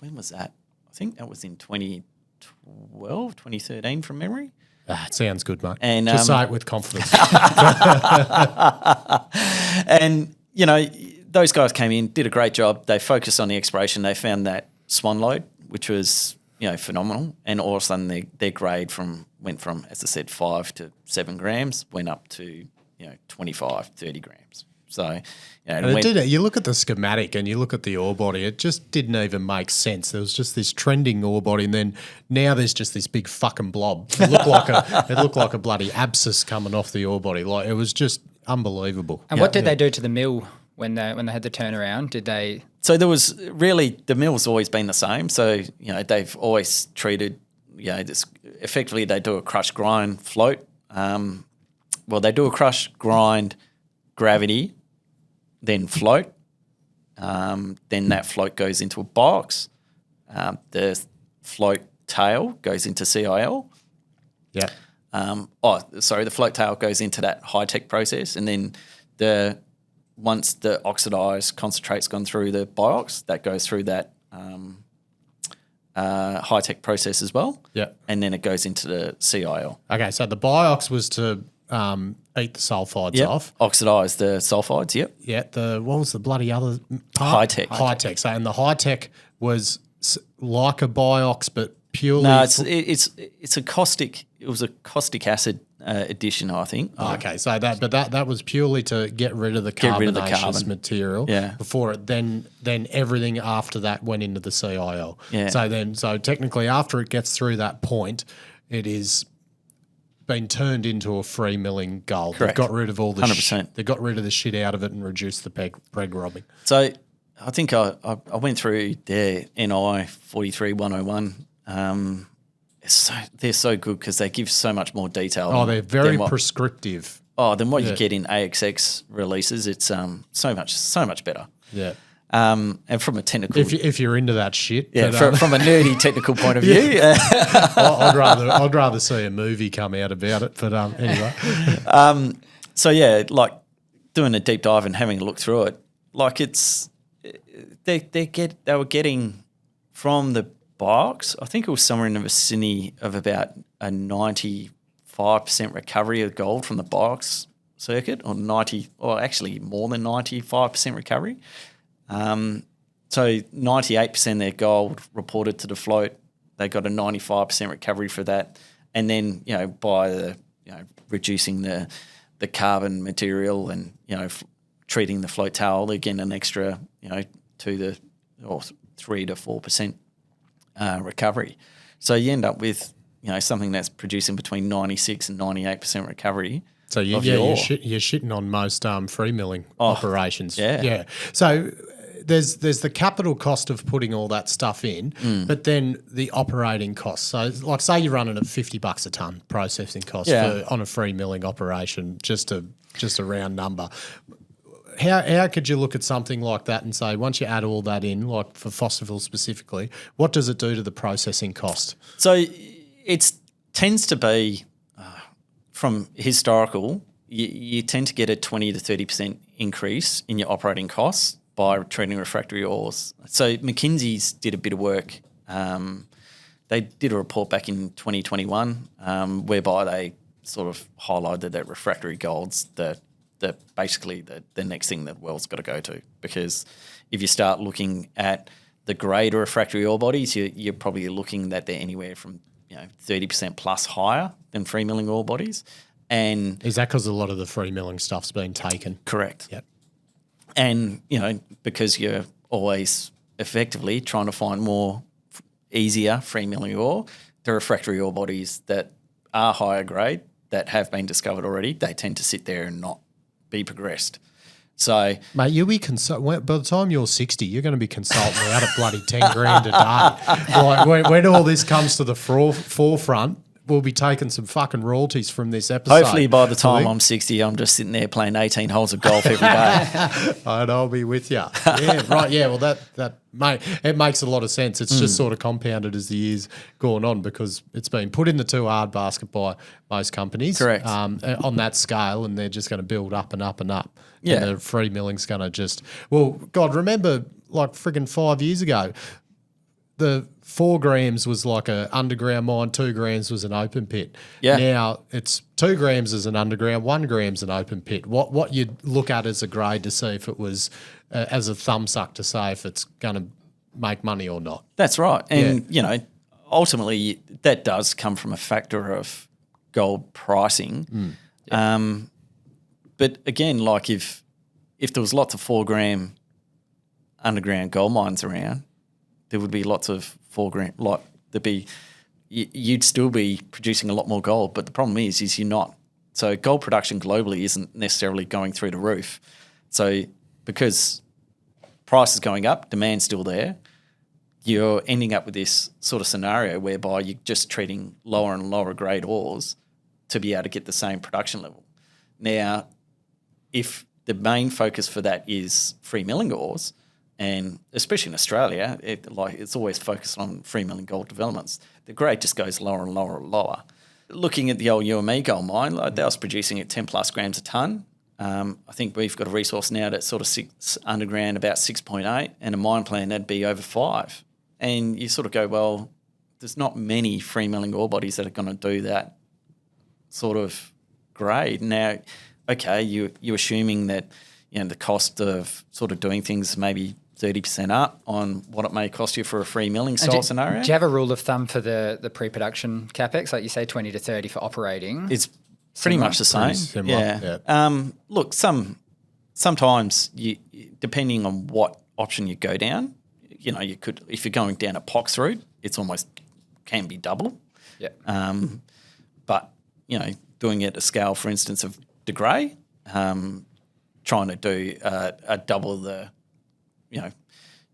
When was that? I think that was in 2012, 2013 from memory. It sounds good, mate. And just say it with confidence. And those guys came in, did a great job. They focused on the exploration. They found that swan lode, which was phenomenal, and all of a sudden their grade went from, as I said, 5 to 7 grams, went up to 25, 30 grams. So you look at the schematic and you look at the ore body, it just didn't even make sense. There was just this trending ore body, and then now there's just this big fucking blob. It looked like a bloody abscess coming off the ore body. Like, it was just unbelievable. And what did they do to the mill when they had the turnaround? Did they? So there was really, the mill's always been the same. So they've always treated this, effectively they do a crush grind float. They do a crush grind, gravity, then float. Then that float goes into a box. The float tail goes into CIL. Yeah. The float tail goes into that high-tech process, and then once the oxidized concentrate's gone through the biox, that goes through that high-tech process as well. Yeah. And then it goes into the CIL. Okay, so the biox was to eat the sulfides off. Oxidize the sulfides, yep. Yeah, what was the bloody other part? High-tech. High-tech. So, and the high-tech was like a biox, but purely? No, it's a caustic. It was a caustic acid addition, I think. Okay, so that was purely to get rid of the carbonaceous material. Yeah. Before it, then everything after that went into the CIL. Yeah. So technically, after it gets through that point, it is been turned into a free milling gold. Correct. They've got rid of all the 100%. They got rid of the shit out of it and reduced the preg robbing. So I think I went through their NI 43101. They're so good because they give so much more detail. Oh, they're very prescriptive. Than what you get in AXX releases. It's so much better. Yeah. And from a technical, if you're into that shit, yeah, but, from a nerdy technical point of view, I'd rather see a movie come out about it. But anyway, so yeah, like doing a deep dive and having a look through it, like they were getting from the box. I think it was somewhere in the vicinity of about a 95% recovery of gold from the box circuit, or actually more than 95% recovery. So 98% of their gold reported to the float. They got a 95% recovery for that. And then, by reducing the carbon material and, treating the float towel, again, an extra, 3 to 4% recovery. So you end up with, something that's producing between 96 and 98% recovery. So you're shitting on most free milling operations. Yeah. Yeah. So there's the capital cost of putting all that stuff in, but then the operating costs. So like say you're running at $50 a ton processing cost on a free milling operation, just a round number. How could you look at something like that and say, once you add all that in, like for Fosterville specifically, what does it do to the processing cost? So it tends to be, from historical, you tend to get a 20 to 30% increase in your operating costs by treating refractory ores. So McKinsey's did a bit of work. They did a report back in 2021 whereby they sort of highlighted that refractory gold's basically the next thing that the world's got to go to, because if you start looking at the grade of refractory ore bodies, you're probably looking that they're anywhere from 30% plus higher than free milling ore bodies. And is that because a lot of the free milling stuff's been taken? Correct. Yep. And because you're always effectively trying to find more easier free milling ore, the refractory ore bodies that are higher grade that have been discovered already, they tend to sit there and not be progressed. So, mate, you'll be by the time you're 60, you're going to be consulting out at bloody 10 grand a day. Like when all this comes to the forefront, we'll be taking some fucking royalties from this episode. Hopefully, by the time I'm 60, I'm just sitting there playing 18 holes of golf every day. And I'll be with you. Yeah, right. Yeah, well, it makes a lot of sense. It's just sort of compounded as the years gone on because it's been put in the too hard basket by most companies. Correct. On that scale, and they're just going to build up and up and up. Yeah. And the free milling's going to just, well, God, remember like friggin' 5 years ago, the 4 grams was like a underground mine, 2 grams was an open pit. Yeah. Now it's 2 grams as an underground, 1 gram's an open pit. What you'd look at as a grade to see if it was, as a thumbsuck to say if it's going to make money or not. That's right. And, ultimately that does come from a factor of gold pricing. But again, like if there was lots of 4 gram underground gold mines around, there would be lots of 4 gram, like you'd still be producing a lot more gold. But the problem is you're not. So gold production globally isn't necessarily going through the roof. So because price is going up, demand's still there, you're ending up with this sort of scenario whereby you're just treating lower and lower grade ores to be able to get the same production level. Now, if the main focus for that is free milling ores, and especially in Australia, it's always focused on free milling gold developments, the grade just goes lower and lower and lower. Looking at the old UME gold mine, like that was producing at 10 plus grams a tonne. I think we've got a resource now that's sort of underground about 6.8, and a mine plan that'd be over 5. And you sort of go, well, there's not many free milling ore bodies that are going to do that sort of grade. Now, okay, you're assuming that the cost of sort of doing things maybe 30% up on what it may cost you for a free milling style scenario. Do you have a rule of thumb for the pre-production capex? Like you say 20 to 30 for operating? It's pretty much the same. Similar, Yeah. Look, sometimes you, depending on what option you go down, you could, if you're going down a POX route, it's almost can be double. Yeah. But, doing it at a scale, for instance, of De Grey, trying to do a double the,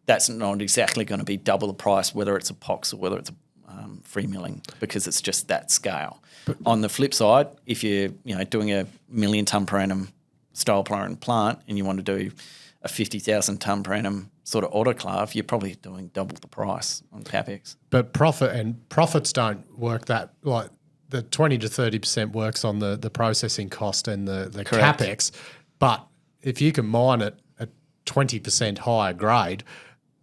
that's not exactly going to be double the price, whether it's a POX or whether it's a free milling, because it's just that scale. But on the flip side, if you're doing a 1 million tonne per annum style plant and you want to do a 50,000 tonne per annum sort of autoclave, you're probably doing double the price on capex. But profits don't work that, like the 20 to 30% works on the processing cost and the Correct. capex. But if you can mine it at 20% higher grade,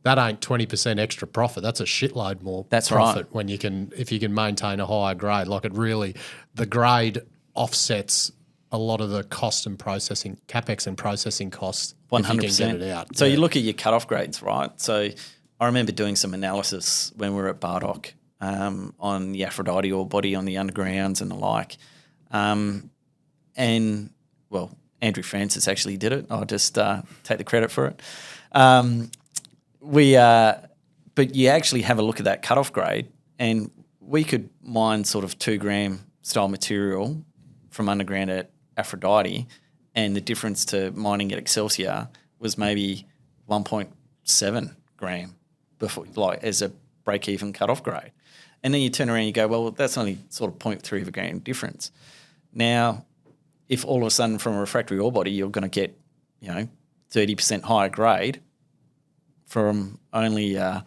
that ain't 20% extra profit. That's a shitload more profit right. when if you can maintain a higher grade. Like the grade offsets a lot of the cost and processing, capex and processing costs. 100%. If you can get it out. So you look at your cut-off grades, right? So I remember doing some analysis when we were at Bardock on the Aphrodite ore body on the undergrounds and the like. Andrew Francis actually did it. I'll just take the credit for it. But you actually have a look at that cut-off grade, and we could mine sort of 2 gram style material from underground at Aphrodite, and the difference to mining at Excelsior was maybe 1.7 gram before, like as a break-even cut-off grade. And then you turn around and you go, well, that's only sort of 0.3 of a gram difference. Now, if all of a sudden from a refractory ore body you're going to get, 30% higher grade from only, on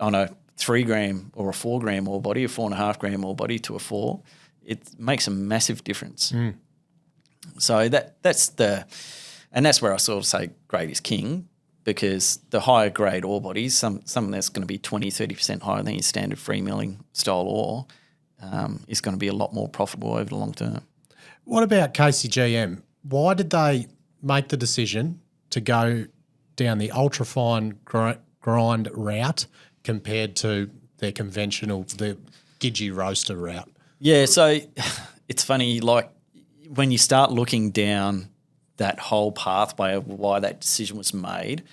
a 3 gram or a 4 gram ore body, a 4.5 gram ore body to a 4, it makes a massive difference. Mm. So that's where I sort of say grade is king, because the higher grade ore bodies, something that's going to be 20, 30% higher than your standard free milling style ore, is going to be a lot more profitable over the long term. What about KCGM? Why did they make the decision to go down the ultrafine grind route compared to their conventional, the Gidgee roaster route? Yeah, so it's funny, like when you start looking down that whole pathway of why that decision was made,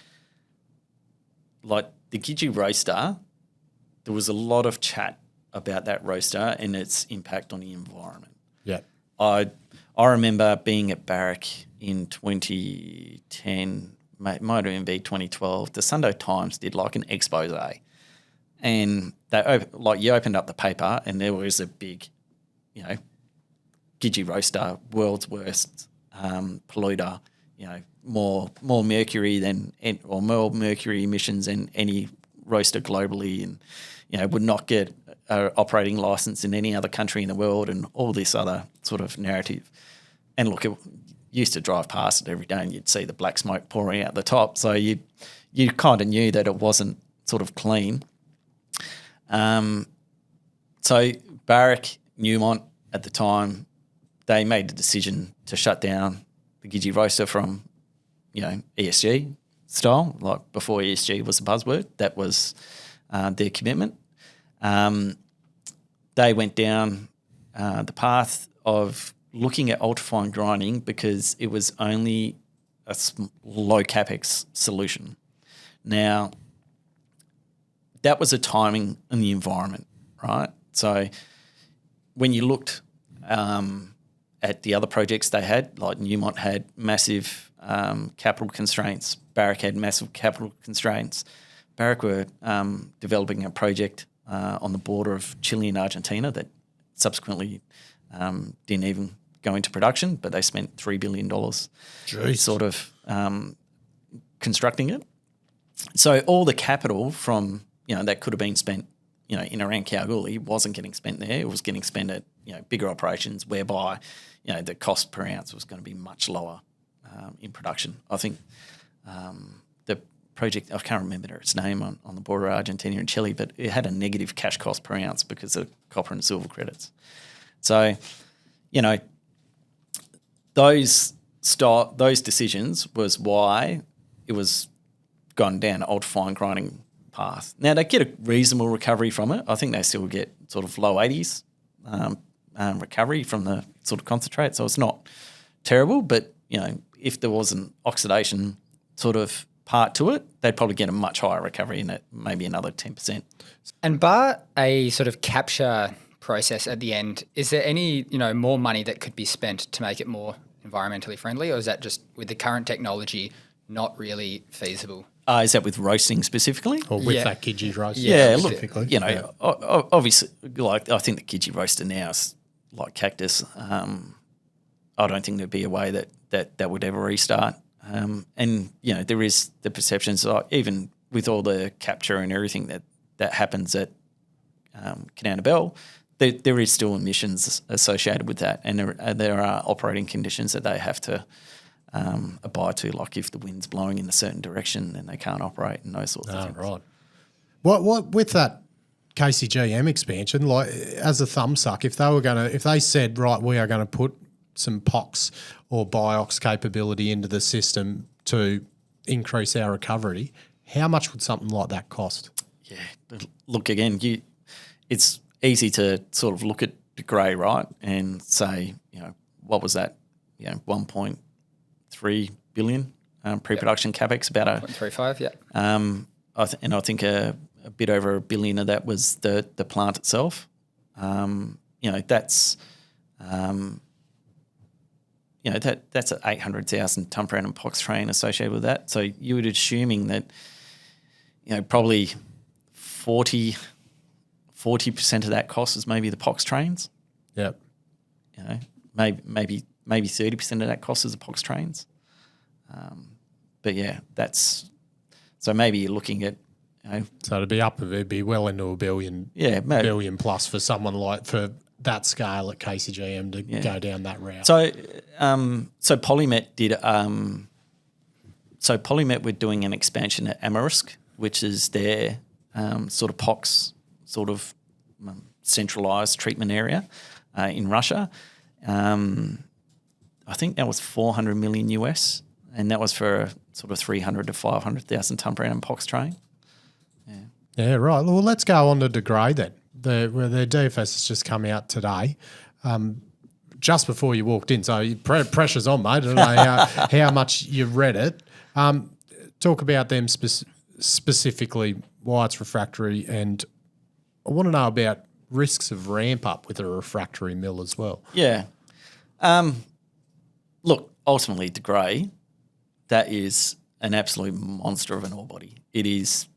like the Gidgee roaster, there was a lot of chat about that roaster and its impact on the environment. Yeah. I remember being at Barrack in 2010, might even be 2012. The Sunday Times did like an expose, and you opened up the paper and there was a big, Gidgee roaster, world's worst polluter, more mercury more mercury emissions than any roaster globally, and would not get an operating license in any other country in the world, and all this other sort of narrative. And look, it used to drive past it every day and you'd see the black smoke pouring out the top. So you kind of knew that it wasn't sort of clean. So Barrack, Newmont at the time, they made the decision to shut down the Gidgee roaster from, ESG style, like before ESG was a buzzword. That was their commitment. They went down the path of looking at ultrafine grinding because it was only a low capex solution. Now, that was a timing in the environment, right? So when you looked at the other projects they had, like Newmont had massive capital constraints, Barrack had massive capital constraints. Barrack were developing a project on the border of Chile and Argentina that subsequently didn't even go into production, but they spent $3 billion sort of constructing it. So all the capital from, that could have been spent, in around Kalgoorlie wasn't getting spent there. It was getting spent at, bigger operations whereby, the cost per ounce was going to be much lower in production. I think the project, I can't remember its name on the border of Argentina and Chile, but it had a negative cash cost per ounce because of copper and silver credits. So, those decisions was why it was gone down an ultra-fine grinding path. Now, they get a reasonable recovery from it. I think they still get sort of low 80s recovery from the sort of concentrate, so it's not terrible. But, if there was an oxidation sort of part to it, they'd probably get a much higher recovery in it, maybe another 10%. And bar a sort of capture process at the end, is there any, more money that could be spent to make it more environmentally friendly, or is that just with the current technology not really feasible? Is that with roasting specifically? Or with that Kidgey roaster specifically? Obviously, like I think the Kidgey roaster now is like cactus. I don't think there'd be a way that would ever restart. And there is the perceptions, like even with all the capture and everything that happens at Canana Bell, there is still emissions associated with that, and there are operating conditions that they have to abide to, like if the wind's blowing in a certain direction, then they can't operate and those sorts of things. Right. What with that KCGM expansion, like as a thumb suck, if they said, right, we are going to put some POX or BIOX capability into the system to increase our recovery, how much would something like that cost? Yeah, look, again, it's easy to sort of look at De Grey, right, and say, what was that? 1.3 billion pre-production capex, about 1.35, yeah. I think a bit over $1 billion of that was the plant itself. That's that's an 800,000 tonne per annum POX train associated with that. So you would assuming that probably 40% of that cost is maybe the POX trains. Yep. Maybe 30% of that cost is the POX trains. But yeah, that's so maybe you're looking at so it'd be well into $1 billion. Yeah, maybe. $1 billion plus for someone like for that scale at KCGM to go down that route. So Polymet did. So Polymet were doing an expansion at Amherst, which is their sort of POX sort of centralised treatment area in Russia. I think that was $400 million US, and that was for a sort of 300 to 500,000 tonne per annum POX train. Yeah, right. Well, let's go on to De Grey then. Their DFS has just come out today, just before you walked in. So pressure's on, mate. I don't know how much you've read it. Talk about them specifically, why it's refractory, and I want to know about risks of ramp up with a refractory mill as well. Yeah. Look, ultimately, De Grey, that is an absolute monster of an ore body. It is,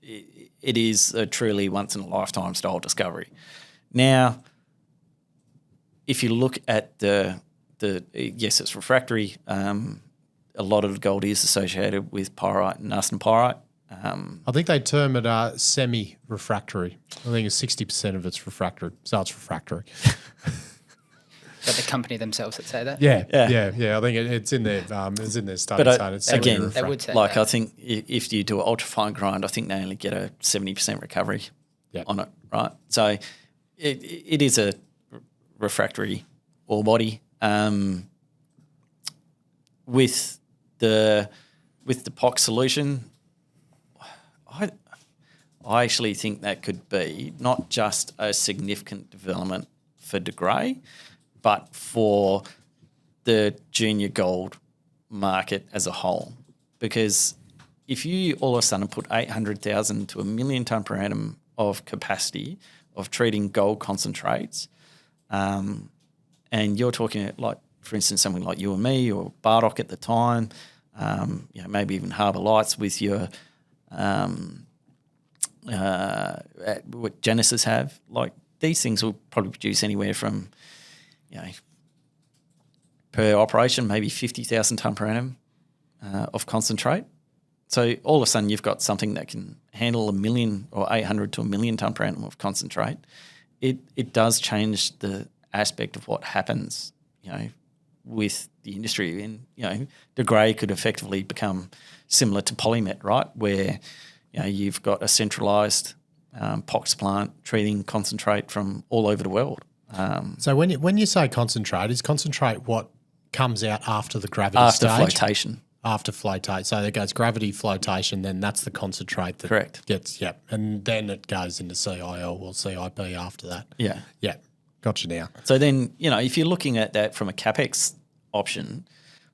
it is a truly once-in-a-lifetime style discovery. Now, if you look at yes, it's refractory. A lot of the gold is associated with pyrite and arsenic pyrite. I think they term it semi-refractory. I think it's 60% of it's refractory, so it's refractory. Is that the company themselves that say that? Yeah. I think it's in their study. But it's again, they would say like that. I think if you do an ultra-fine grind, I think they only get a 70% recovery on it, right? So it is a refractory ore body. With the POX solution, I actually think that could be not just a significant development for De Grey, but for the junior gold market as a whole. Because if you all of a sudden put 800,000 to 1 million tonne per annum of capacity of treating gold concentrates, and you're talking like, for instance, something like you and me or Bardock at the time, maybe even Harbour Lights with your what Genesis have, like these things will probably produce anywhere from, per operation, maybe 50,000 tonne per annum of concentrate. So all of a sudden you've got something that can handle 1 million or 800 to 1 million tonne per annum of concentrate. It does change the aspect of what happens, with the industry. And, De Grey could effectively become similar to Polymet, right, where, you've got a centralised POX plant treating concentrate from all over the world. So when you say concentrate, is concentrate what comes out after the gravity after stage? flotation. after flotation. So it goes gravity flotation, then that's the concentrate that Correct. gets, and then it goes into CIL or CIP after that. Yeah. Yeah, gotcha now. So then, if you're looking at that from a capex option,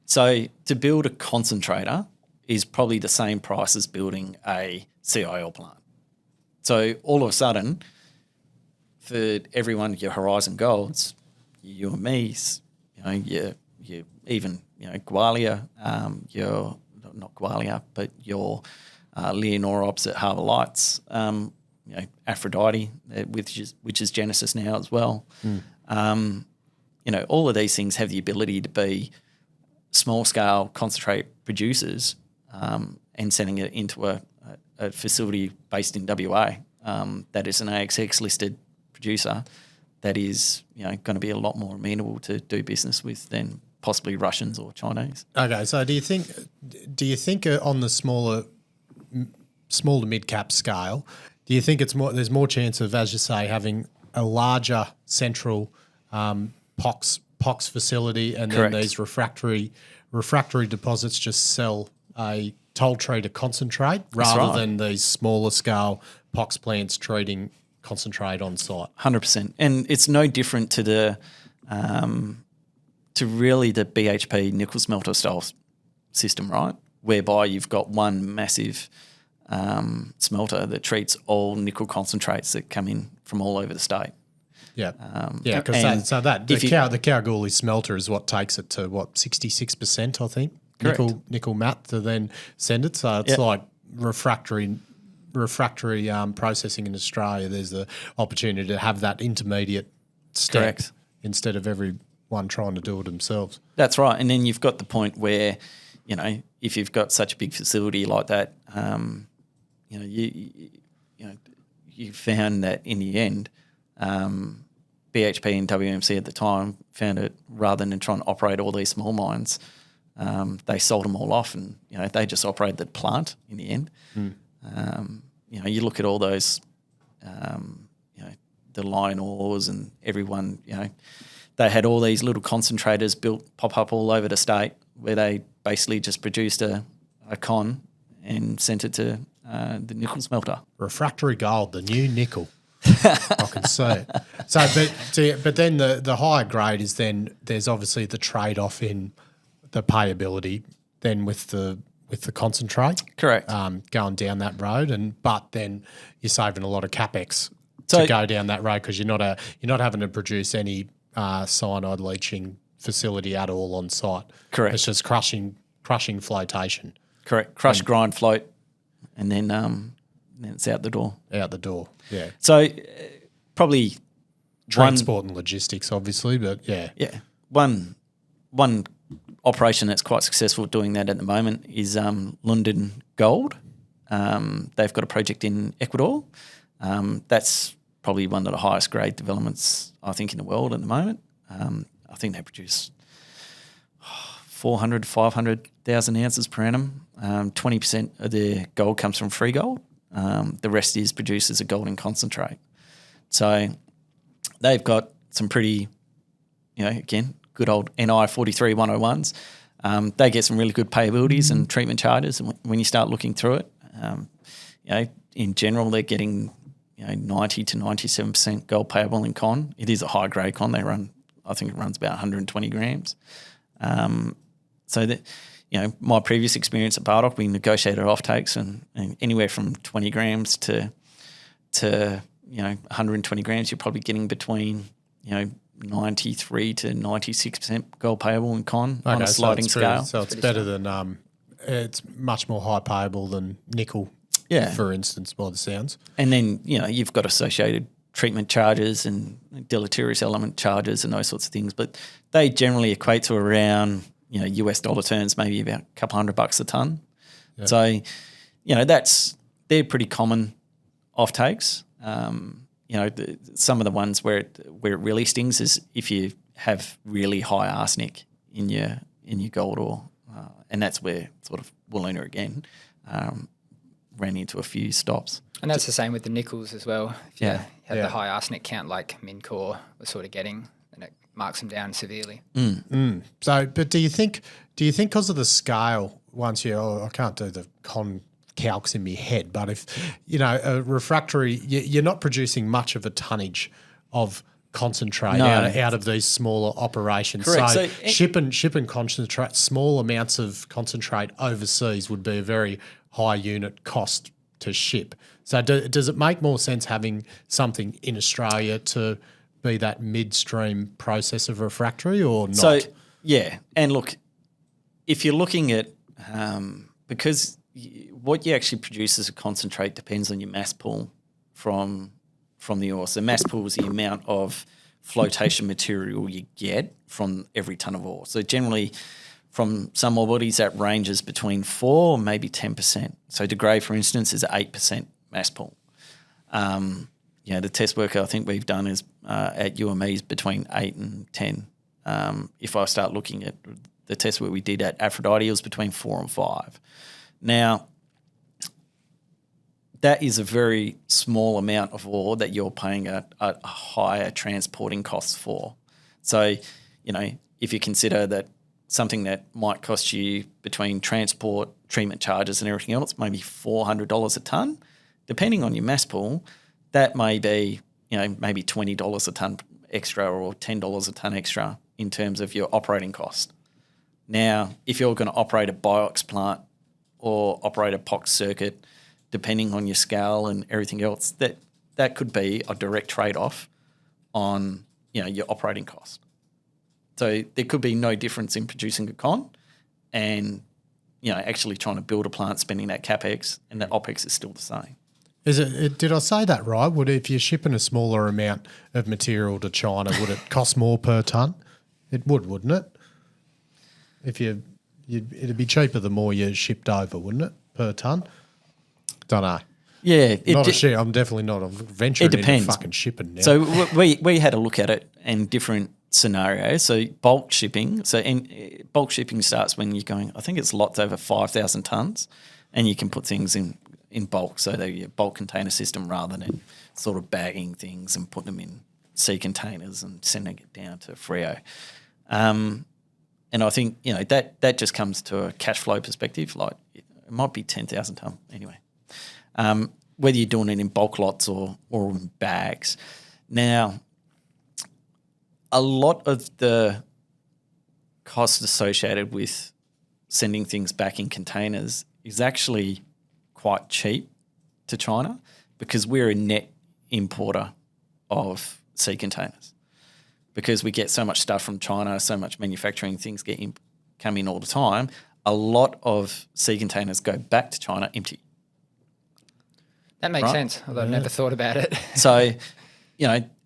so to build a concentrator is probably the same price as building a CIL plant. So all of a sudden, for every one of your Horizon Golds, you and me's, you even Gwalia, your not Gwalia, but your Leonorops at Harbour Lights, Aphrodite, which is Genesis now as well. All of these things have the ability to be small scale concentrate producers, and sending it into a facility based in WA that is an AXX listed producer that is going to be a lot more amenable to do business with than possibly Russians or Chinese. Okay, so do you think on the small to mid cap scale, do you think there's more chance of, as you say, having a larger central POX facility, and Correct. then these refractory deposits just sell a toll treater concentrate rather than these smaller scale POX plants treating concentrate on site? 100%. And it's no different to the BHP nickel smelter style system, right? Whereby you've got one massive smelter that treats all nickel concentrates that come in from all over the state. Yeah, because the Kalgoorlie smelter is what takes it to 66%, I think. Correct. Nickel matte to then send it. So it's like refractory processing in Australia. There's the opportunity to have that intermediate step. Correct. Instead of everyone trying to do it themselves. That's right. And then you've got the point where, if you've got such a big facility like that, you found that in the end, BHP and WMC at the time found it, rather than trying to operate all these small mines, they sold them all off, and they just operated the plant in the end. You look at all those, the line ores and everyone, they had all these little concentrators pop up all over the state where they basically just produced a con and sent it to the nickel smelter. Refractory gold, the new nickel. I can see it. So, but then the higher grade is then there's obviously the trade off in the payability then with the concentrate. Correct. Going down that road, but then you're saving a lot of capex So- to go down that road because you're not having to produce any cyanide leaching facility at all on site. Correct. It's just crushing flotation. Correct. Crush, grind, float, and then it's out the door. Out the door. Yeah. So probably Transport and logistics, obviously, but yeah. Yeah. One operation that's quite successful doing that at the moment is London Gold. They've got a project in Ecuador. That's probably one of the highest grade developments, I think, in the world at the moment. I think they produce 400 to 500,000 ounces per annum. 20% of their gold comes from free gold. The rest is produced as a gold in concentrate. So they've got some pretty, again, good old NI 43 101s. They get some really good payabilities and treatment charges. And when you start looking through it, in general, they're getting 90 to 97% gold payable in con. It is a high grade con. I think it runs about 120 grams. So that, my previous experience at Bardock, we negotiated offtakes and anywhere from 20 grams to 120 grams, you're probably getting between 93 to 96% gold payable in con on a sliding scale. So it's better than it's much more high payable than nickel. Yeah. For instance, by the sounds. And then, you've got associated treatment charges and deleterious element charges and those sorts of things, but they generally equate to around, US dollar terms, maybe about a couple $100 a tonne. Yeah. So, they're pretty common offtakes. Some of the ones where it really stings is if you have really high arsenic in your gold ore, and that's where sort of Wiluna again ran into a few stops. And that's the same with the nickels as well. If you have Yeah. the high arsenic count like Mincor was sort of getting, then it marks them down severely. So, but do you think because of the scale I can't do the calcs in my head, but if, a refractory, you're not producing much of a tonnage of concentrate out of these smaller operations. Correct. So, So shipping concentrate, small amounts of concentrate overseas would be a very high unit cost to ship. So does it make more sense having something in Australia to be that midstream process of refractory or not? So, yeah. And look, if you're looking at because what you actually produce as a concentrate depends on your mass pull from the ore. So mass pull is the amount of flotation material you get from every ton of ore. So generally from some ore bodies that ranges between 4 and maybe 10%. So De Grey, for instance, is 8% mass pull. The test work I think we've done is at UME is between 8 and 10. If I start looking at the test work we did at Aphrodite, it was between 4 and 5. Now, that is a very small amount of ore that you're paying a higher transporting costs for. So, if you consider that something that might cost you between transport, treatment charges and everything else, maybe $400 a tonne, depending on your mass pool, that may be, maybe $20 a tonne extra or $10 a tonne extra in terms of your operating cost. Now, if you're going to operate a BIOX plant or operate a POX circuit, depending on your scale and everything else, that could be a direct trade-off on, your operating cost. So there could be no difference in producing a con and, actually trying to build a plant, spending that capex, and that opex is still the same. Did I say that right? If you're shipping a smaller amount of material to China, would it cost more per tonne? It would, wouldn't it? It'd be cheaper the more you shipped over, wouldn't it, per tonne? Don't know. Yeah. I'm definitely not venturing into fucking shipping now. So we had a look at it in different scenarios. So bulk shipping. Bulk shipping starts when you're going, I think it's lots over 5,000 tonnes, and you can put things in bulk. So they're your bulk container system rather than sort of bagging things and putting them in sea containers and sending it down to Freo. And I think, that just comes to a cash flow perspective. Like it might be 10,000 tonne anyway. Whether you're doing it in bulk lots or in bags. Now, a lot of the costs associated with sending things back in containers is actually quite cheap to China because we're a net importer of sea containers. Because we get so much stuff from China, so much manufacturing, things come in all the time, a lot of sea containers go back to China empty. That makes sense, although I've never thought about it. So,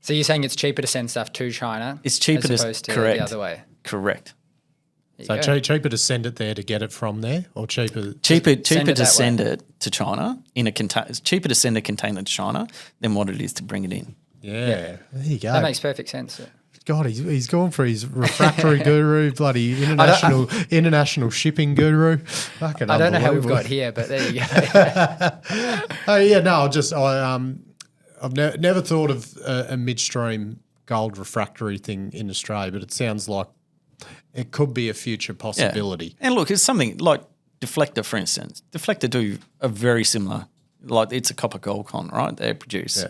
So you're saying it's cheaper to send stuff to China it's cheaper as opposed to correct, the other way? Correct. So cheaper to send it there to get it from there, or cheaper to send it to China in a container. It's cheaper to send a container to China than what it is to bring it in. Yeah. There you go. That makes perfect sense. God, he's gone for his refractory guru, bloody international shipping guru. Fucking I don't know how we've got here, but there you go. I've never thought of a midstream gold refractory thing in Australia, but it sounds like it could be a future possibility. Yeah. And look, it's something like Deflector, for instance. Deflector do a very similar, like it's a copper gold con, right? They produce,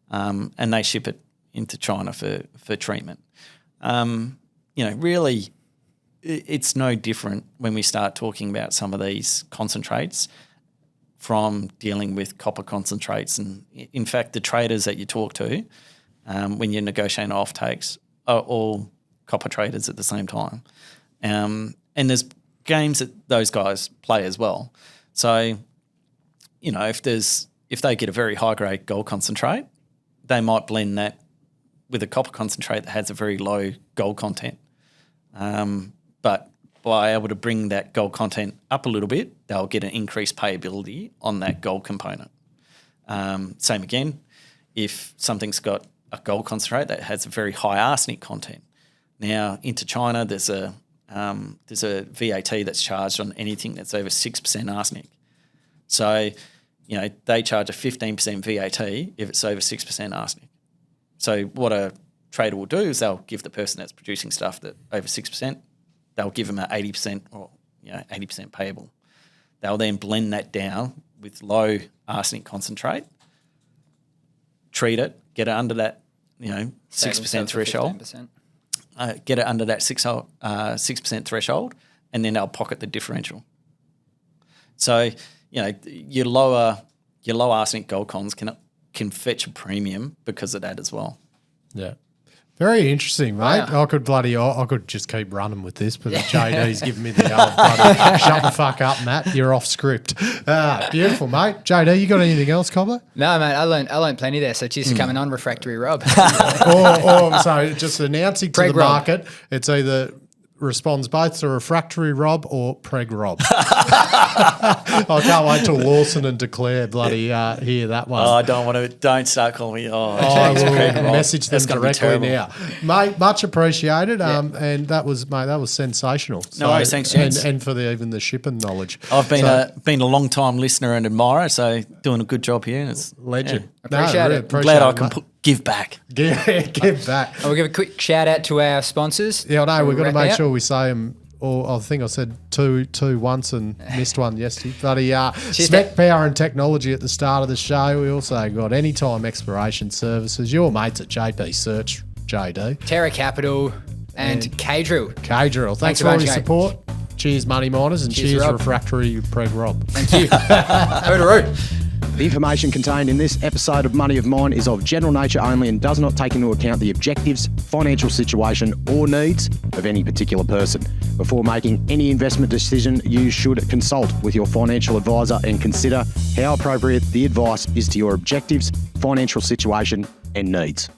and they ship it into China for treatment. Really, it's no different when we start talking about some of these concentrates from dealing with copper concentrates. And in fact, the traders that you talk to when you're negotiating offtakes are all copper traders at the same time. And there's games that those guys play as well. So, if they get a very high grade gold concentrate, they might blend that with a copper concentrate that has a very low gold content. But by able to bring that gold content up a little bit, they'll get an increased payability on that gold component. Same again, if something's got a gold concentrate that has a very high arsenic content. Now, into China, there's a VAT that's charged on anything that's over 6% arsenic. So, they charge a 15% VAT if it's over 6% arsenic. So what a trader will do is they'll give the person that's producing stuff that over 6%, they'll give them an 80% or 80% payable. They'll then blend that down with low arsenic concentrate, treat it, get it under that 6% threshold. 15%. Get it under that 6% threshold, and then they'll pocket the differential. So your low arsenic gold cons can fetch a premium because of that as well. Yeah. Very interesting, mate. Wow. I could just keep running with this, but JD's giving me the old bloody, shut the fuck up, Matt. You're off script. Beautiful, mate. JD, you got anything else, Cobbler? No, mate, I learned plenty there. So cheers for coming on, Refractory Rob. or so just announcing to Preg the Rob. market, it's either responds both to Refractory Rob or Preg Rob. I can't wait till Lawson and Declare bloody hear that one. Oh, I don't start calling me. I geez, will Preg Rob. message them That's gonna be directly terrible. now, mate. Much appreciated. And that was sensational. No worries, thanks, gents. And for even the shipping knowledge. I've been a long time listener and admirer, so doing a good job here. And it's Legend. No, Appreciate really it. appreciate glad I it, can mate. give back. Give back. We'll give a quick shout out to our sponsors. Yeah, I know. We've got to Wrap make out. sure we say them. Or I think I said two once and missed one yesterday. But SMEC Power and Technology at the start of the show. We also got Anytime Exploration Services. Your mates at JP Search, JD. Terra Capital and K-Drill. K-Drill. Thanks a for all bunch, your mate. support. Cheers, Money Miners, and cheers, Rob. Refractory Preg Rob. Thank you. Hooroo. The information contained in this episode of Money of Mine is of general nature only and does not take into account the objectives, financial situation or needs of any particular person. Before making any investment decision, you should consult with your financial advisor and consider how appropriate the advice is to your objectives, financial situation and needs.